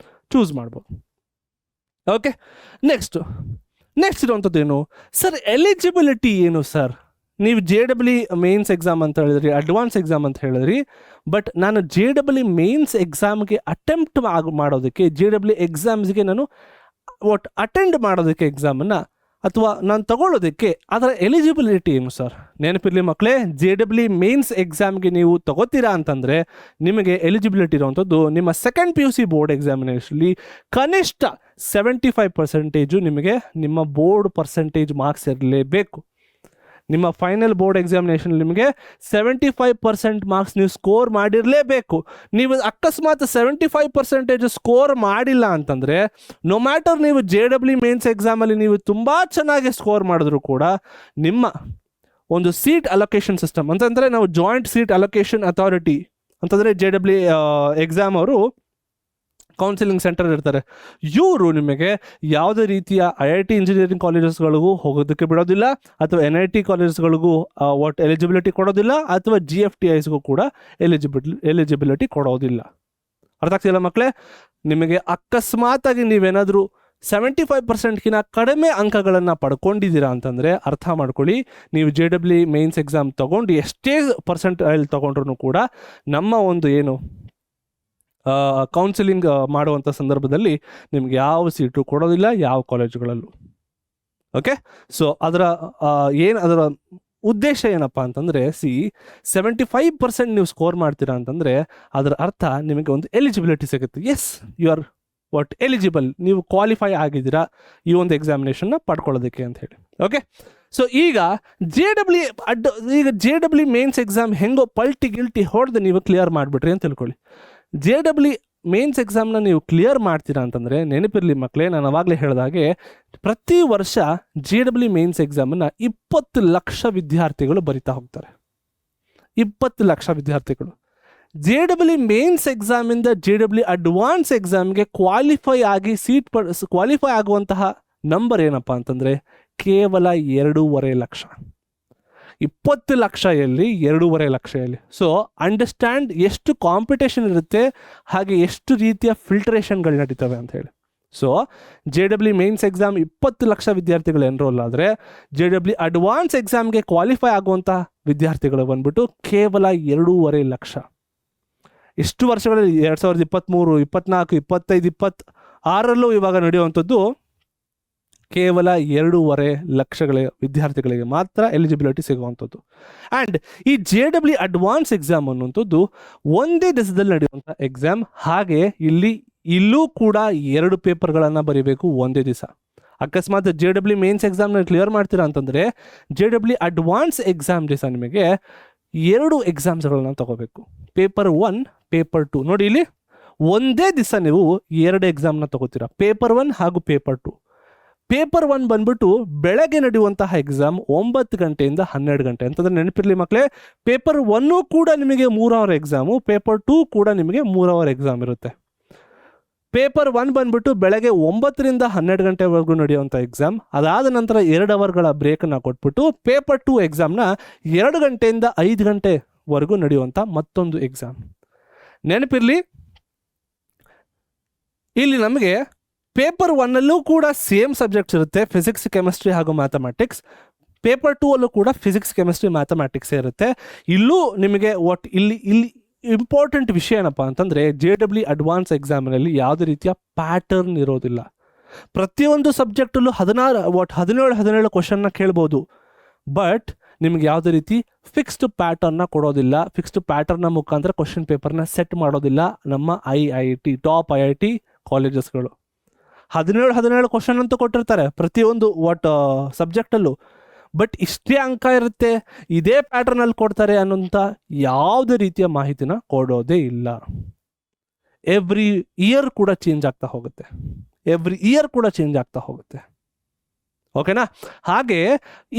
ಚೂಸ್ ಮಾಡ್ಬೋದು. ಓಕೆ, ನೆಕ್ಸ್ಟ್ ಇರುವಂಥದ್ದು ಏನು ಸರ್, ಎಲಿಜಿಬಿಲಿಟಿ ಏನು ಸರ್? ನೀವು JEE ಮೇನ್ಸ್ ಎಕ್ಸಾಮ್ ಅಂತ ಹೇಳಿದ್ರಿ, ಅಡ್ವಾನ್ಸ್ ಎಕ್ಸಾಮ್ ಅಂತ ಹೇಳಿದ್ರಿ, ಬಟ್ ನಾನು JEE ಮೇನ್ಸ್ ಎಕ್ಸಾಮ್ಗೆ ಅಟೆಂಪ್ಟ್ ಮಾಡೋದಕ್ಕೆ, JEE ಎಕ್ಸಾಮ್ಸ್ಗೆ ನಾನು ಅಟೆಂಡ್ ಮಾಡೋದಕ್ಕೆ ಎಕ್ಸಾಮನ್ನು ಅಥವಾ ನಾನು ತಗೊಳ್ಳೋದಕ್ಕೆ ಅದರ ಎಲಿಜಿಬಿಲಿಟಿ ಏನು ಸರ್? ನೆನಪಿರಲಿ ಮಕ್ಕಳೇ, JEE ಮೇನ್ಸ್ ಎಕ್ಸಾಮ್ಗೆ ನೀವು ತಗೋತೀರಾ ಅಂತಂದರೆ ನಿಮಗೆ ಎಲಿಜಿಬಿಲಿಟಿ ಇರುವಂಥದ್ದು ನಿಮ್ಮ ಸೆಕೆಂಡ್ PUC ಬೋರ್ಡ್ ಎಕ್ಸಾಮಿನೇಷನಲ್ಲಿ ಕನಿಷ್ಠ 75% ನಿಮಗೆ ನಿಮ್ಮ ಬೋರ್ಡ್ ಪರ್ಸೆಂಟೇಜ್ ಮಾರ್ಕ್ಸ್ ಇರಲೇಬೇಕು. ನಿಮ್ಮ ಫೈನಲ್ ಬೋರ್ಡ್ ಎಕ್ಸಾಮಿನೇಷನ್ ನಿಮಗೆ 75% ಮಾರ್ಕ್ಸ್ ನೀವು ಸ್ಕೋರ್ ಮಾಡಿರಲೇಬೇಕು. ನೀವು ಅಕಸ್ಮಾತ್ 75% ಸ್ಕೋರ್ ಮಾಡಿಲ್ಲ ಅಂತಂದರೆ, ನೋ ಮ್ಯಾಟರ್ ನೀವು JEE ಮೇನ್ಸ್ ಎಕ್ಸಾಮಲ್ಲಿ ನೀವು ತುಂಬ ಚೆನ್ನಾಗಿ ಸ್ಕೋರ್ ಮಾಡಿದ್ರು ಕೂಡ ನಿಮ್ಮ ಒಂದು ಸೀಟ್ ಅಲೊಕೇಶನ್ ಸಿಸ್ಟಮ್ ಅಂತಂದರೆ ನಾವು ಜಾಯಿಂಟ್ ಸೀಟ್ ಅಲೊಕೇಶನ್ ಅಥಾರಿಟಿ ಅಂತಂದರೆ JEE ಎಕ್ಸಾಮ್ ಅವರು ಕೌನ್ಸಿಲಿಂಗ್ ಸೆಂಟರ್ ಇರ್ತಾರೆ, ಇವರು ನಿಮಗೆ ಯಾವುದೇ ರೀತಿಯ IIT ಇಂಜಿನಿಯರಿಂಗ್ ಕಾಲೇಜಸ್ಗಳಿಗೂ ಹೋಗೋದಕ್ಕೆ ಬಿಡೋದಿಲ್ಲ, ಅಥವಾ NIT ಕಾಲೇಜಸ್ಗಳಿಗೂ ಎಲಿಜಿಬಿಲಿಟಿ ಕೊಡೋದಿಲ್ಲ, ಅಥವಾ GFTIಸ್ಗೂ ಕೂಡ ಎಲಿಜಿಬಿಲಿಟಿ ಕೊಡೋದಿಲ್ಲ. ಅರ್ಥ ಆಗ್ತಿಲ್ಲ ಮಕ್ಕಳೇ? ನಿಮಗೆ ಅಕಸ್ಮಾತಾಗಿ ನೀವೇನಾದರೂ 75%ಗಿನ ಕಡಿಮೆ ಅಂಕಗಳನ್ನು ಪಡ್ಕೊಂಡಿದ್ದೀರಾ ಅಂತಂದರೆ ಅರ್ಥ ಮಾಡ್ಕೊಳ್ಳಿ, ನೀವು JEE ಮೇನ್ಸ್ ಎಕ್ಸಾಮ್ ತೊಗೊಂಡು ಎಷ್ಟೇ ಪರ್ಸೆಂಟೇಜ್ ತೊಗೊಂಡ್ರು ಕೂಡ ನಮ್ಮ ಒಂದು ಏನು ಕೌನ್ಸಿಲಿಂಗ್ ಮಾಡುವಂಥ ಸಂದರ್ಭದಲ್ಲಿ ನಿಮ್ಗೆ ಯಾವ ಸೀಟು ಕೊಡೋದಿಲ್ಲ ಯಾವ ಕಾಲೇಜುಗಳಲ್ಲೂ. ಓಕೆ, ಸೊ ಅದರ ಉದ್ದೇಶ ಏನಪ್ಪ ಅಂತಂದರೆ 75% ನೀವು ಸ್ಕೋರ್ ಮಾಡ್ತೀರಾ ಅಂತಂದರೆ ಅದರ ಅರ್ಥ ನಿಮಗೆ ಒಂದು ಎಲಿಜಿಬಿಲಿಟಿ ಸಿಗುತ್ತೆ. ಎಸ್, ಯು ಆರ್ ಎಲಿಜಿಬಲ್, ನೀವು ಕ್ವಾಲಿಫೈ ಆಗಿದ್ದೀರಾ ಈ ಒಂದು ಎಕ್ಸಾಮಿನೇಷನ್ನ ಪಡ್ಕೊಳ್ಳೋದಕ್ಕೆ ಅಂತ ಹೇಳಿ. ಓಕೆ, ಸೊ ಈಗ JEE ಮೇನ್ಸ್ ಎಕ್ಸಾಮ್ ಹೆಂಗೋ ಗಿಲ್ಟಿ ಹೊಡೆದು ನೀವು ಕ್ಲಿಯರ್ ಮಾಡಿಬಿಟ್ರಿ ಅಂತ ತಿಳ್ಕೊಳ್ಳಿ. JEE ಮೇನ್ಸ್ ಎಕ್ಸಾಮ್ನ ನೀವು ಕ್ಲಿಯರ್ ಮಾಡ್ತೀರಾ ಅಂತಂದರೆ ನೆನಪಿರಲಿ ಮಕ್ಕಳೇ, ನಾನು ಅವಾಗಲೇ ಹೇಳಿದಾಗೆ ಪ್ರತಿ ವರ್ಷ JEE ಮೇನ್ಸ್ ಎಕ್ಸಾಮನ್ನು 20 ಲಕ್ಷ ವಿದ್ಯಾರ್ಥಿಗಳು ಬರಿತಾ ಹೋಗ್ತಾರೆ. 20 ಲಕ್ಷ ವಿದ್ಯಾರ್ಥಿಗಳು JEE ಮೇನ್ಸ್ ಎಕ್ಸಾಮಿಂದ JEE ಅಡ್ವಾನ್ಸ್ ಎಕ್ಸಾಮ್ಗೆ ಕ್ವಾಲಿಫೈ ಆಗುವಂತಹ ನಂಬರ್ ಏನಪ್ಪ ಅಂತಂದರೆ ಕೇವಲ 2.5 ಲಕ್ಷ. 20 ಲಕ್ಷ ಎಲ್ಲಿ, 2.5 ಲಕ್ಷ ಎಲ್ಲಿ. ಸೊ ಅಂಡರ್ಸ್ಟ್ಯಾಂಡ್ ಎಷ್ಟು ಕಾಂಪಿಟೇಷನ್ ಇರುತ್ತೆ, ಹಾಗೆ ಎಷ್ಟು ರೀತಿಯ ಫಿಲ್ಟ್ರೇಷನ್ಗಳು ನಡೀತವೆ ಅಂತ ಹೇಳಿ. So JEE mains exam 20 lakh ವಿದ್ಯಾರ್ಥಿಗಳು ಎನ್ರೋಲ್ ಆದರೆ JEE ಅಡ್ವಾನ್ಸ್ ಎಕ್ಸಾಮ್ಗೆ ಕ್ವಾಲಿಫೈ ಆಗುವಂಥ ವಿದ್ಯಾರ್ಥಿಗಳು ಬಂದ್ಬಿಟ್ಟು ಕೇವಲ 2.5 ಲಕ್ಷ. ಇಷ್ಟು ವರ್ಷಗಳಲ್ಲಿ 2023, 24, 25, 26ರಲ್ಲೂ ಇವಾಗ ನಡೆಯುವಂಥದ್ದು ಕೇವಲ 2.5 ಲಕ್ಷಗಳ ವಿದ್ಯಾರ್ಥಿಗಳಿಗೆ ಮಾತ್ರ ಎಲಿಜಿಬಿಲಿಟಿ ಸಿಗುವಂಥದ್ದು. ಆ್ಯಂಡ್ ಈ JEE ಅಡ್ವಾನ್ಸ್ ಎಕ್ಸಾಮ್ ಅನ್ನುವಂಥದ್ದು ಒಂದೇ ದಿವಸದಲ್ಲಿ ನಡೆಯುವಂಥ ಎಕ್ಸಾಮ್. ಹಾಗೆ ಇಲ್ಲೂ ಕೂಡ 2 ಪೇಪರ್ಗಳನ್ನು ಬರೀಬೇಕು ಒಂದೇ ದಿವಸ. ಅಕಸ್ಮಾತ್ JEE ಮೇನ್ಸ್ ಎಕ್ಸಾಮ್ನ ಕ್ಲಿಯರ್ ಮಾಡ್ತೀರಾ ಅಂತಂದರೆ JEE ಅಡ್ವಾನ್ಸ್ ಎಕ್ಸಾಮ್ ದಿವಸ ನಿಮಗೆ 2 ಎಕ್ಸಾಮ್ಸ್ಗಳನ್ನ ತಗೋಬೇಕು. Paper 1, paper 2. ನೋಡಿ, ಇಲ್ಲಿ ಒಂದೇ ದಿವಸ ನೀವು 2 ಎಕ್ಸಾಮ್ನ ತಗೋತೀರಾ, ಪೇಪರ್ 1 ಹಾಗೂ ಪೇಪರ್ 2. ಪೇಪರ್ 1 ಬಂದ್ಬಿಟ್ಟು ಬೆಳಗ್ಗೆ ನಡೆಯುವಂತಹ ಎಕ್ಸಾಮ್ 9 ಗಂಟೆಯಿಂದ 12 ಗಂಟೆ ಅಂತಂದ್ರೆ ನೆನಪಿರಲಿ ಮಕ್ಕಳೇ, ಪೇಪರ್ 1 ಕೂಡ ನಿಮಗೆ 3 ಅವರ್ ಎಕ್ಸಾಮು, ಪೇಪರ್ 2 ಕೂಡ ನಿಮಗೆ 3 ಅವರ್ ಎಕ್ಸಾಮ್ ಇರುತ್ತೆ. ಪೇಪರ್ 1 ಬಂದ್ಬಿಟ್ಟು ಬೆಳಗ್ಗೆ 9 ರಿಂದ 12 ಗಂಟೆವರೆಗೂ ನಡೆಯುವಂಥ ಎಕ್ಸಾಮ್. ಅದಾದ ನಂತರ 2 ಅವರ್ಗಳ ಬ್ರೇಕನ್ನು ಕೊಟ್ಬಿಟ್ಟು ಪೇಪರ್ 2 ಎಕ್ಸಾಮ್ನ 2 ಗಂಟೆಯಿಂದ 5 ಗಂಟೆವರೆಗೂ ನಡೆಯುವಂಥ ಮತ್ತೊಂದು ಎಕ್ಸಾಮ್. ನೆನಪಿರಲಿ, ಇಲ್ಲಿ ನಮಗೆ ಪೇಪರ್ 1ಅಲ್ಲೂ ಕೂಡ ಸೇಮ್ ಸಬ್ಜೆಕ್ಟ್ಸ್ ಇರುತ್ತೆ, ಫಿಸಿಕ್ಸ್, ಕೆಮಿಸ್ಟ್ರಿ ಹಾಗೂ ಮ್ಯಾಥಮೆಟಿಕ್ಸ್. ಪೇಪರ್ 2ಅಲ್ಲೂ ಕೂಡ ಫಿಸಿಕ್ಸ್, ಕೆಮಿಸ್ಟ್ರಿ, ಮ್ಯಾಥಮೆಟಿಕ್ಸ್ ಇರುತ್ತೆ. ಇಲ್ಲೂ ನಿಮಗೆ ಇಲ್ಲಿ ಇಂಪಾರ್ಟೆಂಟ್ ವಿಷಯ ಏನಪ್ಪ ಅಂತಂದರೆ JEE ಅಡ್ವಾನ್ಸ್ ಎಕ್ಸಾಮಿನಲ್ಲಿ ಯಾವುದೇ ರೀತಿಯ ಪ್ಯಾಟರ್ನ್ ಇರೋದಿಲ್ಲ. ಪ್ರತಿಯೊಂದು ಸಬ್ಜೆಕ್ಟಲ್ಲೂ 17 ಕ್ವಶನ್ನ ಕೇಳ್ಬೋದು, ಬಟ್ ನಿಮ್ಗೆ ಯಾವುದೇ ರೀತಿ ಫಿಕ್ಸ್ಡ್ ಪ್ಯಾಟರ್ನ್ನ ಕೊಡೋದಿಲ್ಲ. ಫಿಕ್ಸ್ಡ್ ಪ್ಯಾಟರ್ನ ಮುಖಾಂತರ ಕ್ವಶನ್ ಪೇಪರ್ನ ಸೆಟ್ ಮಾಡೋದಿಲ್ಲ ನಮ್ಮ IIT ಟಾಪ್ IIT ಕಾಲೇಜಸ್ಗಳು. 17 ಕ್ವಶನ್ ಅಂತ ಕೊಟ್ಟಿರ್ತಾರೆ ಪ್ರತಿಯೊಂದು ಸಬ್ಜೆಕ್ಟಲ್ಲೂ, ಬಟ್ ಇಷ್ಟೇ ಅಂಕ ಇರುತ್ತೆ, ಇದೇ ಪ್ಯಾಟರ್ನಲ್ಲಿ ಕೊಡ್ತಾರೆ ಅನ್ನೋಂಥ ಯಾವುದೇ ರೀತಿಯ ಮಾಹಿತಿನ ಕೊಡೋದೇ ಇಲ್ಲ. ಎವ್ರಿ ಇಯರ್ ಕೂಡ ಚೇಂಜ್ ಆಗ್ತಾ ಹೋಗುತ್ತೆ. ಓಕೆನಾ? ಹಾಗೆ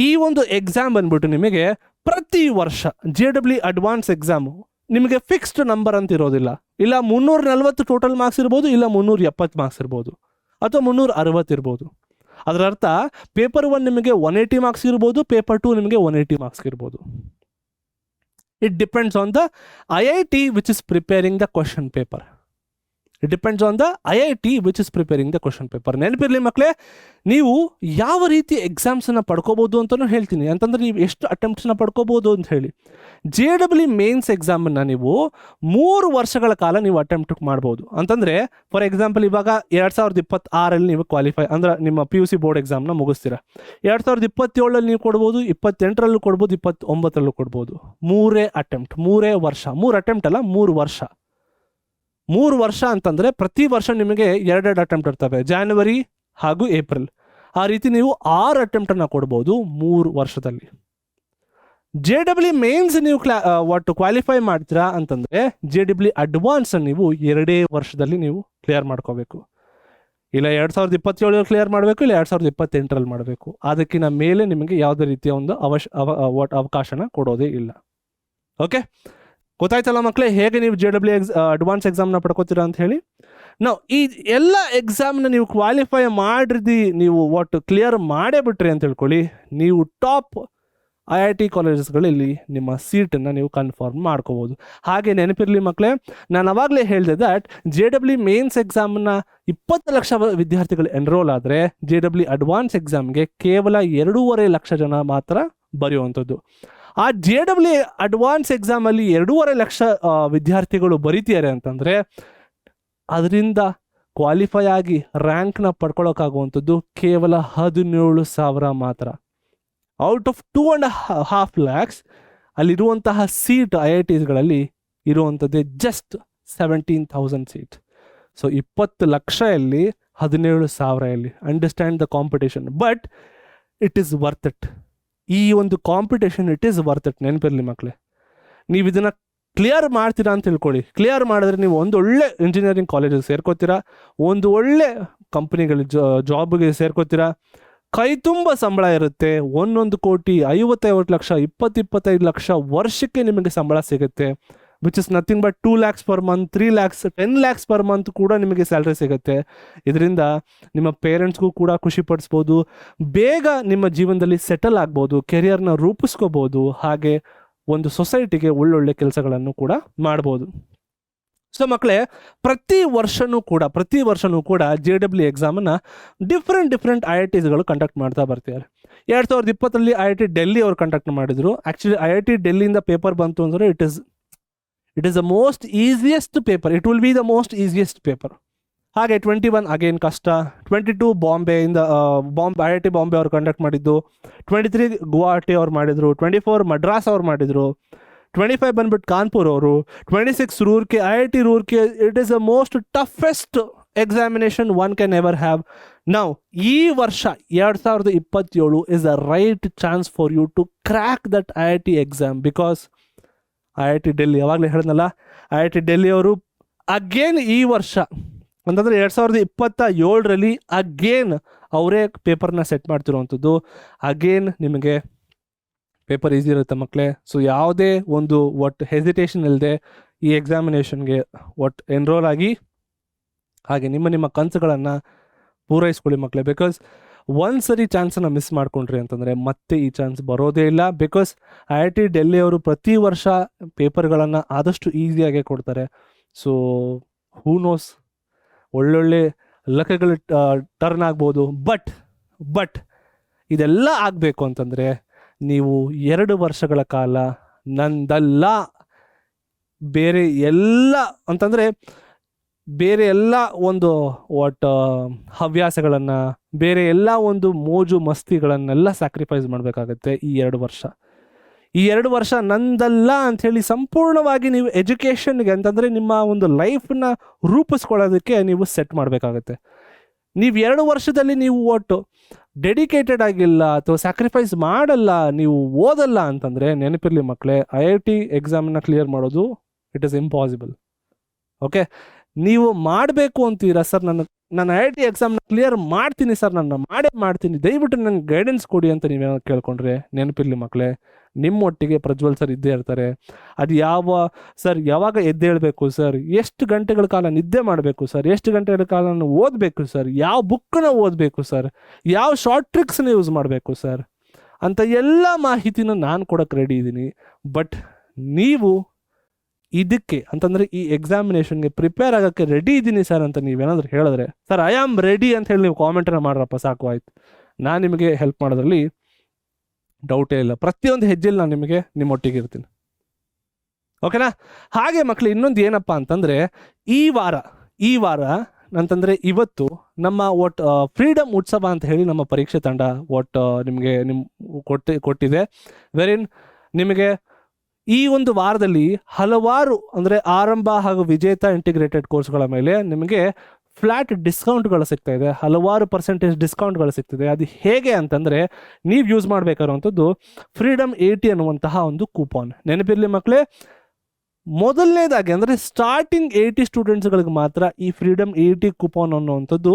ಈ ಒಂದು ಎಕ್ಸಾಮ್ ಬಂದ್ಬಿಟ್ಟು ನಿಮಗೆ ಪ್ರತಿ ವರ್ಷ JEE ಅಡ್ವಾನ್ಸ್ ಎಕ್ಸಾಮು ನಿಮಗೆ ಫಿಕ್ಸ್ಡ್ ನಂಬರ್ ಅಂತ ಇರೋದಿಲ್ಲ. ಇಲ್ಲ 340 ಟೋಟಲ್ ಮಾರ್ಕ್ಸ್ ಇರ್ಬೋದು, ಇಲ್ಲ 370 ಮಾರ್ಕ್ಸ್ ಇರ್ಬೋದು, ಅಥವಾ 360 ಇರ್ಬೋದು. ಅದರ ಅರ್ಥ ಪೇಪರ್ 1 ನಿಮಗೆ 180 ಮಾರ್ಕ್ಸ್ ಇರ್ಬೋದು, ಪೇಪರ್ 2 ನಿಮಗೆ 180 ಮಾರ್ಕ್ಸ್ ಇರ್ಬೋದು. It depends on the IIT which is preparing the question paper. ನೆನಪಿರಲಿ ಮಕ್ಕಳೇ, ನೀವು ಯಾವ ರೀತಿ ಎಕ್ಸಾಮ್ಸನ್ನು ಪಡ್ಕೋಬೋದು ಅಂತಲೂ ಹೇಳ್ತೀನಿ. ಅಂತಂದರೆ ನೀವು ಎಷ್ಟು ಅಟೆಂಪ್ಟ್ಸ್ನ ಪಡ್ಕೋಬೋದು ಅಂತ ಹೇಳಿ. JEE ಮೇನ್ಸ್ ಎಕ್ಸಾಮನ್ನು ನೀವು 3 ವರ್ಷಗಳ ಕಾಲ ನೀವು ಅಟೆಂಪ್ಟ್ ಮಾಡ್ಬೋದು. ಅಂತಂದರೆ ಫಾರ್ ಎಕ್ಸಾಂಪಲ್ ಇವಾಗ 2026ರಲ್ಲಿ ನೀವು ಕ್ವಾಲಿಫೈ ಅಂದರೆ ನಿಮ್ಮ PUC ಬೋರ್ಡ್ ಎಕ್ಸಾಮ್ನ ಮುಗಿಸ್ತೀರಾ. 2027ರಲ್ಲಿ ನೀವು ಕೊಡ್ಬೋದು, 28ರಲ್ಲೂ ಕೊಡ್ಬೋದು, 29ರಲ್ಲೂ ಕೊಡ್ಬೋದು. 3 ಅಟೆಂಪ್ಟ್, 3 ವರ್ಷ, 3 ಅಟೆಂಪ್ಟ್ ಅಲ್ಲ 3 ವರ್ಷ. 3 ವರ್ಷ ಅಂತಂದರೆ ಪ್ರತಿ ವರ್ಷ ನಿಮಗೆ 2 ಅಟೆಂಪ್ಟ್ ಇರ್ತವೆ, ಜಾನ್ವರಿ ಹಾಗೂ ಏಪ್ರಿಲ್. ಆ ರೀತಿ ನೀವು 6 ಅಟೆಂಪ್ಟನ್ನು ಕೊಡ್ಬೋದು 3 ವರ್ಷದಲ್ಲಿ. JEE ಮೇನ್ಸ್ ನೀವು ಕ್ವಾಲಿಫೈ ಮಾಡ್ತೀರಾ ಅಂತಂದರೆ JEE ಅಡ್ವಾನ್ಸ್ ನೀವು 2 ವರ್ಷದಲ್ಲಿ ನೀವು ಕ್ಲಿಯರ್ ಮಾಡ್ಕೋಬೇಕು. ಇಲ್ಲ 2027 ಕ್ಲಿಯರ್ ಮಾಡಬೇಕು, ಇಲ್ಲ 2028ರಲ್ಲಿ ಮಾಡಬೇಕು. ಅದಕ್ಕಿಂತ ಮೇಲೆ ನಿಮಗೆ ಯಾವುದೇ ರೀತಿಯ ಒಂದು ಅವಕಾಶನ ಕೊಡೋದೇ ಇಲ್ಲ. ಓಕೆ, ಗೊತ್ತಾಯ್ತಲ್ಲ ಮಕ್ಕಳೇ ಹೇಗೆ ನೀವು JEE ಅಡ್ವಾನ್ಸ್ ಎಕ್ಸಾಮ್ನ ಪಡ್ಕೋತೀರಾ ಅಂತ ಹೇಳಿ. ನಾವು ಈ ಎಲ್ಲ ಎಕ್ಸಾಮ್ನ ನೀವು ಕ್ವಾಲಿಫೈ ಮಾಡಿದ್ರಿ, ನೀವು ಕ್ಲಿಯರ್ ಮಾಡೇ ಬಿಟ್ರಿ ಅಂತ ಹೇಳ್ಕೊಳ್ಳಿ, ನೀವು ಟಾಪ್ IIT ಕಾಲೇಜಸ್ಗಳಲ್ಲಿ ನಿಮ್ಮ ಸೀಟನ್ನು ನೀವು ಕನ್ಫರ್ಮ್ ಮಾಡ್ಕೋಬೋದು. ಹಾಗೆ ನೆನಪಿರಲಿ ಮಕ್ಕಳೇ, ನಾನು ಅವಾಗಲೇ ಹೇಳಿದೆ ದಟ್ JEE ಮೇನ್ಸ್ ಎಕ್ಸಾಮನ್ನು 20 ಲಕ್ಷ ವಿದ್ಯಾರ್ಥಿಗಳು ಎನ್ರೋಲ್ ಆದರೆ JEE ಅಡ್ವಾನ್ಸ್ ಎಕ್ಸಾಮ್ಗೆ ಕೇವಲ 2.5 ಲಕ್ಷ ಜನ ಮಾತ್ರ ಬರೆಯುವಂಥದ್ದು. ಆ JEE ಅಡ್ವಾನ್ಸ್ ಎಕ್ಸಾಮಲ್ಲಿ 2.5 ಲಕ್ಷ ವಿದ್ಯಾರ್ಥಿಗಳು ಬರೀತಿದ್ದಾರೆ ಅಂತಂದರೆ ಅದರಿಂದ ಕ್ವಾಲಿಫೈ ಆಗಿ ರ್ಯಾಂಕ್ನ ಪಡ್ಕೊಳ್ಳೋಕ್ಕಾಗುವಂಥದ್ದು ಕೇವಲ 17,000 ಮಾತ್ರ. ಔಟ್ ಆಫ್ 2.5 lakhs ಅಲ್ಲಿರುವಂತಹ ಸೀಟ್ IITಗಳಲ್ಲಿ ಇರುವಂಥದ್ದೇ ಜಸ್ಟ್ 17,000 ಸೀಟ್. ಸೊ 20 ಲಕ್ಷದಲ್ಲಿ 17,000 understand the competition, but it is worth it. ಈ ಒಂದು competition it is worth it. ನೆನಪಿರಲಿ ಮಕ್ಕಳೇ, ನೀವು ಇದನ್ನು ಕ್ಲಿಯರ್ ಮಾಡ್ತೀರಾ ಅಂತ ತಿಳ್ಕೊಳ್ಳಿ. ಕ್ಲಿಯರ್ ಮಾಡಿದ್ರೆ ನೀವು ಒಂದು ಒಳ್ಳೆ ಇಂಜಿನಿಯರಿಂಗ್ ಕಾಲೇಜಿಗೆ ಸೇರ್ಕೋತೀರಾ, ಒಂದು ಒಳ್ಳೆ ಕಂಪ್ನಿಗಳ ಜಾಬ್ಗೆ ಸೇರ್ಕೋತೀರಾ, ಕೈ ತುಂಬ ಸಂಬಳ ಇರುತ್ತೆ. 1 ಕೋಟಿ 50 ಲಕ್ಷ 25 ಲಕ್ಷ ವರ್ಷಕ್ಕೆ ನಿಮಗೆ ಸಂಬಳ ಸಿಗುತ್ತೆ, which is nothing but 2 lakhs per month, 3 lakhs, 10 lakhs per month ಕೂಡ ನಿಮಗೆ ಸ್ಯಾಲ್ರಿ ಸಿಗುತ್ತೆ. ಇದರಿಂದ ನಿಮ್ಮ ಪೇರೆಂಟ್ಸ್ಗೂ ಕೂಡ ಖುಷಿ ಪಡಿಸ್ಬೋದು, ಬೇಗ ನಿಮ್ಮ ಜೀವನದಲ್ಲಿ ಸೆಟಲ್ ಆಗ್ಬೋದು, ಕೆರಿಯರ್ನ ರೂಪಿಸ್ಕೋಬೋದು, ಹಾಗೆ ಒಂದು ಸೊಸೈಟಿಗೆ ಒಳ್ಳೊಳ್ಳೆ ಕೆಲಸಗಳನ್ನು ಕೂಡ ಮಾಡ್ಬೋದು. ಸೊ ಮಕ್ಕಳೇ, ಪ್ರತಿ ವರ್ಷನೂ ಕೂಡ JEE ಎಕ್ಸಾಮನ್ನು ಡಿಫ್ರೆಂಟ್ IITಸ್ಗಳು ಕಂಡಕ್ಟ್ ಮಾಡ್ತಾ ಬರ್ತಿದ್ದಾರೆ. 2020 IIT ಡೆಲ್ಲಿ ಅವರು ಕಂಡಕ್ಟ್ ಮಾಡಿದ್ರು. ಆ್ಯಕ್ಚುಲಿ IIT ಡೆಲ್ಲಿಯಿಂದ ಪೇಪರ್ ಬಂತು ಅಂದರೆ it is the most easiest paper, it will be the most easiest paper. ಹಾಗೆ 21 ಅಗೇನ್ ಕಷ್ಟ, 22 ಬಾಂಬೆಯಿಂದ IIT ಬಾಂಬೆ ಅವರು ಕಂಡಕ್ಟ್ ಮಾಡಿದ್ದು, 23 ಗುವಾಹಟಿ ಅವ್ರು ಮಾಡಿದರು, 24 ಮಡ್ರಾಸ್ ಅವ್ರು ಮಾಡಿದರು, 25 ಬಂದ್ಬಿಟ್ಟು ಕಾನ್ಪುರ್ ಅವರು, 26 Roorkee, IIT Roorkee. It is the most toughest examination one can ever have. ನಾವು ಈ ವರ್ಷ 2027 is a right chance for you to crack that IIT exam, because IIT Delhi, ಯಾವಾಗಲೇ ಹೇಳಿದ್ನಲ್ಲ, IIT ಡೆಲ್ಲಿ ಅವರು ಅಗೇನ್ ಈ ವರ್ಷ ಅಂತಂದರೆ 2027ರಲ್ಲಿ ಅಗೇನ್ ಅವರೇ ಪೇಪರ್ನ ಸೆಟ್ ಮಾಡ್ತಿರುವಂಥದ್ದು. ಅಗೇನ್ ನಿಮಗೆ ಪೇಪರ್ ಈಸಿ ಇರುತ್ತೆ ಮಕ್ಕಳೇ. ಸೊ ಯಾವುದೇ ಒಂದು ಹೆಸಿಟೇಷನ್ ಇಲ್ಲದೆ ಈ ಎಕ್ಸಾಮಿನೇಷನ್ಗೆ ಎನ್ರೋಲ್ ಆಗಿ, ಹಾಗೆ ನಿಮ್ಮ ಕನಸುಗಳನ್ನು ಪೂರೈಸ್ಕೊಳ್ಳಿ ಮಕ್ಕಳೇ. ಬಿಕಾಸ್ ಒಂದ್ಸರಿ ಚಾನ್ಸನ್ನು ಮಿಸ್ ಮಾಡ್ಕೊಂಡ್ರಿ ಅಂತಂದರೆ ಮತ್ತೆ ಈ ಚಾನ್ಸ್ ಬರೋದೇ ಇಲ್ಲ. ಬಿಕಾಸ್ IIT ಡೆಲ್ಲಿ ಅವರು ಪ್ರತಿ ವರ್ಷ ಪೇಪರ್ಗಳನ್ನು ಆದಷ್ಟು ಈಸಿಯಾಗೆ ಕೊಡ್ತಾರೆ. ಸೊ ಹೂ ನೋಸ್, ಒಳ್ಳೊಳ್ಳೆ ಲಕ್ಕಗಳು ಟರ್ನ್ ಆಗ್ಬೋದು. ಬಟ್ ಇದೆಲ್ಲ ಆಗಬೇಕು ಅಂತಂದರೆ ನೀವು 2 ವರ್ಷಗಳ ಕಾಲ ನಂದಲ್ಲ, ಬೇರೆ ಎಲ್ಲ ಒಂದು ಹವ್ಯಾಸಗಳನ್ನು, ಬೇರೆ ಎಲ್ಲ ಒಂದು ಮೋಜು ಮಸ್ತಿಗಳನ್ನೆಲ್ಲ ಸ್ಯಾಕ್ರಿಫೈಸ್ ಮಾಡಬೇಕಾಗತ್ತೆ ಈ 2 ವರ್ಷ. ಈ 2 ವರ್ಷ ನಂದಲ್ಲ ಅಂಥೇಳಿ ಸಂಪೂರ್ಣವಾಗಿ ನೀವು ಎಜುಕೇಷನ್ಗೆ ಅಂತಂದರೆ ನಿಮ್ಮ ಒಂದು ಲೈಫನ್ನ ರೂಪಿಸ್ಕೊಳ್ಳೋದಕ್ಕೆ ನೀವು ಸೆಟ್ ಮಾಡಬೇಕಾಗತ್ತೆ. ನೀವು 2 ವರ್ಷದಲ್ಲಿ ನೀವು ಡೆಡಿಕೇಟೆಡ್ ಆಗಿಲ್ಲ ಅಥವಾ ಸ್ಯಾಕ್ರಿಫೈಸ್ ಮಾಡಲ್ಲ, ನೀವು ಓದಲ್ಲ ಅಂತಂದರೆ ನೆನಪಿರಲಿ ಮಕ್ಕಳೇ, IIT ಎಕ್ಸಾಮನ್ನ ಕ್ಲಿಯರ್ ಮಾಡೋದು ಇಟ್ ಈಸ್ ಇಂಪಾಸಿಬಲ್. ಓಕೆ, ನೀವು ಮಾಡಬೇಕು ಅಂತೀರಾ, ಸರ್ ನಾನು IIT ಎಕ್ಸಾಮ್ನ ಕ್ಲಿಯರ್ ಮಾಡ್ತೀನಿ ಸರ್, ಮಾಡ್ತೀನಿ, ದಯವಿಟ್ಟು ನನಗೆ ಗೈಡೆನ್ಸ್ ಕೊಡಿ ಅಂತ ನೀವೇನಾದ್ರು ಕೇಳ್ಕೊಂಡ್ರೆ ನೆನಪಿರಲಿ ಮಕ್ಕಳೇ, ನಿಮ್ಮೊಟ್ಟಿಗೆ ಪ್ರಜ್ವಲ್ ಸರ್ ಇದ್ದೇ ಇರ್ತಾರೆ. ಅದು ಯಾವಾಗ ಎದ್ದೇಳಬೇಕು ಸರ್, ಎಷ್ಟು ಗಂಟೆಗಳ ಕಾಲ ನಿದ್ದೆ ಮಾಡಬೇಕು ಸರ್, ಎಷ್ಟು ಗಂಟೆಗಳ ಕಾಲ ನಾನು ಓದಬೇಕು ಸರ್, ಯಾವ ಬುಕ್ಕನ್ನ ಓದಬೇಕು ಸರ್, ಯಾವ ಶಾರ್ಟ್ ಟ್ರಿಕ್ಸ್ನ ಯೂಸ್ ಮಾಡಬೇಕು ಸರ್ ಅಂತ ಎಲ್ಲ ಮಾಹಿತಿನ ನಾನು ಕೊಡೋಕ್ಕೆ ರೆಡಿ ಇದ್ದೀನಿ. ಬಟ್ ನೀವು ಇದಕ್ಕೆ ಅಂತಂದರೆ ಈ ಎಕ್ಸಾಮಿನೇಷನ್ಗೆ ಪ್ರಿಪೇರ್ ಆಗೋಕ್ಕೆ ರೆಡಿ ಇದ್ದೀನಿ ಸರ್ ಅಂತ ನೀವೇನಾದರೂ ಹೇಳಿದ್ರೆ, ಸರ್ ಐ ಆಮ್ ರೆಡಿ ಅಂತ ಹೇಳಿ ನೀವು ಕಾಮೆಂಟನ್ನು ಮಾಡ್ರಪ್ಪ, ಸಾಕು ಆಯ್ತು, ನಾನು ನಿಮಗೆ ಹೆಲ್ಪ್ ಮಾಡೋದ್ರಲ್ಲಿ ಡೌಟೇ ಇಲ್ಲ. ಪ್ರತಿಯೊಂದು ಹೆಜ್ಜೆಯಲ್ಲಿ ನಾನು ನಿಮ್ಮೊಟ್ಟಿಗೆ ಇರ್ತೀನಿ. ಓಕೆನಾ? ಹಾಗೆ ಮಕ್ಕಳು ಇನ್ನೊಂದು ಏನಪ್ಪ ಅಂತಂದರೆ, ಈ ವಾರ ಅಂತಂದರೆ ಇವತ್ತು ನಮ್ಮ ಫ್ರೀಡಮ್ ಉತ್ಸವ ಅಂತ ಹೇಳಿ ನಮ್ಮ ಪರೀಕ್ಷೆ ತಂಡ ನಿಮಗೆ ಕೊಟ್ಟಿದೆ. ವೆರಿನ್ ನಿಮಗೆ ಈ ಒಂದು ವಾರದಲ್ಲಿ ಹಲವಾರು ಅಂದರೆ ಆರಂಭ ಹಾಗೂ ವಿಜೇತ ಇಂಟಿಗ್ರೇಟೆಡ್ ಕೋರ್ಸ್ಗಳ ಮೇಲೆ ನಿಮಗೆ ಫ್ಲ್ಯಾಟ್ ಡಿಸ್ಕೌಂಟ್ಗಳು ಸಿಗ್ತಾ ಇದೆ, ಹಲವಾರು ಪರ್ಸೆಂಟೇಜ್ ಡಿಸ್ಕೌಂಟ್ಗಳು ಸಿಗ್ತಿದೆ. ಅದು ಹೇಗೆ ಅಂತಂದರೆ, ನೀವು ಯೂಸ್ ಮಾಡಬೇಕಾಗಿರುವಂಥದ್ದು ಫ್ರೀಡಮ್ 80 ಅನ್ನುವಂತಹ ಒಂದು ಕೂಪಾನ್. ನೆನಪಿರಲಿ ಮಕ್ಕಳೇ, ಮೊದಲನೇದಾಗಿ ಅಂದರೆ ಸ್ಟಾರ್ಟಿಂಗ್ 80 ಸ್ಟೂಡೆಂಟ್ಸ್ಗಳಿಗೆ ಮಾತ್ರ ಈ ಫ್ರೀಡಮ್ 80 ಕೂಪಾನ್ ಅನ್ನುವಂಥದ್ದು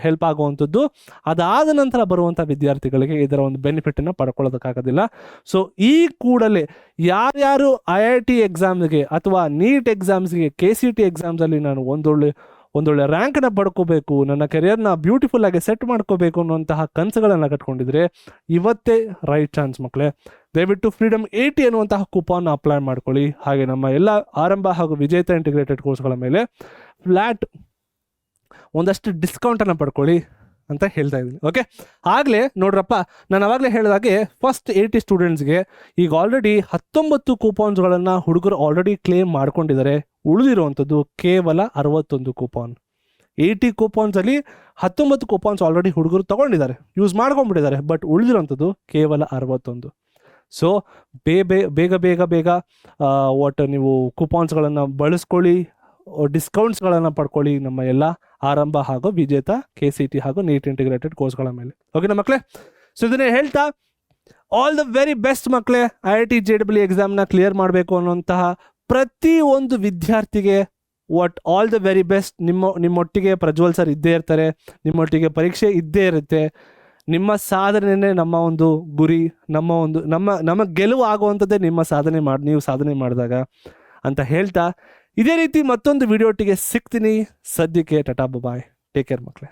ಹೆಲ್ಪ್ ಆಗುವಂಥದ್ದು. ಅದಾದ ನಂತರ ಬರುವಂಥ ವಿದ್ಯಾರ್ಥಿಗಳಿಗೆ ಇದರ ಒಂದು ಬೆನಿಫಿಟನ್ನು ಪಡ್ಕೊಳ್ಳೋದಕ್ಕಾಗೋದಿಲ್ಲ. ಸೊ ಈ ಕೂಡಲೇ ಯಾರ್ಯಾರು IIT ಎಕ್ಸಾಮ್ಗೆ ಅಥವಾ ನೀಟ್ ಎಕ್ಸಾಮ್ಸ್ಗೆ, KCT ಎಕ್ಸಾಮ್ಸಲ್ಲಿ ನಾನು ಒಂದೊಳ್ಳೆ ರ್ಯಾಂಕನ್ನು ಪಡ್ಕೋಬೇಕು, ನನ್ನ ಕೆರಿಯರ್ನ ಬ್ಯೂಟಿಫುಲ್ ಆಗಿ ಸೆಟ್ ಮಾಡ್ಕೋಬೇಕು ಅನ್ನುವಂತಹ ಕನಸುಗಳನ್ನು ಕಟ್ಕೊಂಡಿದ್ರೆ ಇವತ್ತೇ ರೈಟ್ ಚಾನ್ಸ್ ಮಕ್ಕಳೇ. ದಯವಿಟ್ಟು ಫ್ರೀಡಮ್ 80 ಅನ್ನುವಂತಹ ಕೂಪಾನ್ ಅಪ್ಲೈ ಮಾಡ್ಕೊಳ್ಳಿ. ಹಾಗೆ ನಮ್ಮ ಎಲ್ಲ ಆರಂಭ ಹಾಗೂ ವಿಜೇತ ಇಂಟಿಗ್ರೇಟೆಡ್ ಕೋರ್ಸ್ಗಳ ಮೇಲೆ ಫ್ಲ್ಯಾಟ್ ಒಂದಷ್ಟು ಡಿಸ್ಕೌಂಟನ್ನು ಪಡ್ಕೊಳ್ಳಿ ಅಂತ ಹೇಳ್ತಾ ಇದ್ದೀನಿ. ಓಕೆ, ಆಗಲೇ ನೋಡ್ರಪ್ಪ, ನಾನು ಅವಾಗಲೇ ಹೇಳಿದಾಗೆ ಫಸ್ಟ್ 80 ಸ್ಟೂಡೆಂಟ್ಸ್ಗೆ ಈಗ ಆಲ್ರೆಡಿ 19 ಕೂಪಾನ್ಸ್ಗಳನ್ನು ಹುಡುಗರು ಆಲ್ರೆಡಿ ಕ್ಲೇಮ್ ಮಾಡ್ಕೊಂಡಿದ್ದಾರೆ. ಉಳಿದಿರುವಂಥದ್ದು ಕೇವಲ 61 ಕೂಪಾನ್. 80 ಕೂಪಾನ್ಸಲ್ಲಿ 19 ಕೂಪಾನ್ಸ್ ಆಲ್ರೆಡಿ ಹುಡುಗರು ತೊಗೊಂಡಿದ್ದಾರೆ, ಯೂಸ್ ಮಾಡ್ಕೊಂಡ್ಬಿಟ್ಟಿದ್ದಾರೆ. ಬಟ್ ಉಳಿದಿರೋಂಥದ್ದು ಕೇವಲ 61. ಸೊ ಬೇಗ ಬೇಗ ಬೇಗ ಒಟ್ಟು ನೀವು ಕೂಪಾನ್ಸ್ಗಳನ್ನು ಬಳಸ್ಕೊಳ್ಳಿ, ಡಿಸ್ಕೌಂಟ್ಸ್ಗಳನ್ನು ಪಡ್ಕೊಳ್ಳಿ ನಮ್ಮ ಎಲ್ಲ ಆರಂಭ ಹಾಗೂ ವಿಜೇತ KCT ಹಾಗೂ ನೀಟ್ ಇಂಟಿಗ್ರೇಟೆಡ್ ಕೋರ್ಸ್ಗಳ ಮೇಲೆ. ಓಕೆನಾ ಮಕ್ಕಳೇ? ಸೊ ಇದನ್ನೇ ಹೇಳ್ತಾ ಆಲ್ ದ ವೆರಿ ಬೆಸ್ಟ್ ಮಕ್ಕಳೇ. IIT JEE ಎಕ್ಸಾಮ್ನ ಕ್ಲಿಯರ್ ಮಾಡಬೇಕು ಅನ್ನೋಂತಹ ಪ್ರತಿ ಒಂದು ವಿದ್ಯಾರ್ಥಿಗೆ ಆಲ್ ದ ವೆರಿ ಬೆಸ್ಟ್. ನಿಮ್ಮೊಟ್ಟಿಗೆ ಪ್ರಜ್ವಲ್ ಸರ್ ಇದ್ದೇ ಇರ್ತಾರೆ, ನಿಮ್ಮೊಟ್ಟಿಗೆ ಪರೀಕ್ಷೆ ಇದ್ದೇ ಇರುತ್ತೆ. ನಿಮ್ಮ ಸಾಧನೆಯೇ ನಮ್ಮ ಒಂದು ಗುರಿ, ನಮ್ಮ ಗೆಲುವು ಆಗುವಂಥದ್ದೇ ನೀವು ಸಾಧನೆ ಮಾಡಿದಾಗ ಅಂತ ಹೇಳ್ತಾ ಇದೇ ರೀತಿ ಮತ್ತೊಂದು ವಿಡಿಯೋಟಿಗೆ ಸಿಗ್ತೀನಿ. ಸದ್ಯಕ್ಕೆ ಟಾಟಾ ಬಾಯ್, ಟೇಕ್ ಕೇರ್ ಮಕ್ಕಳೇ.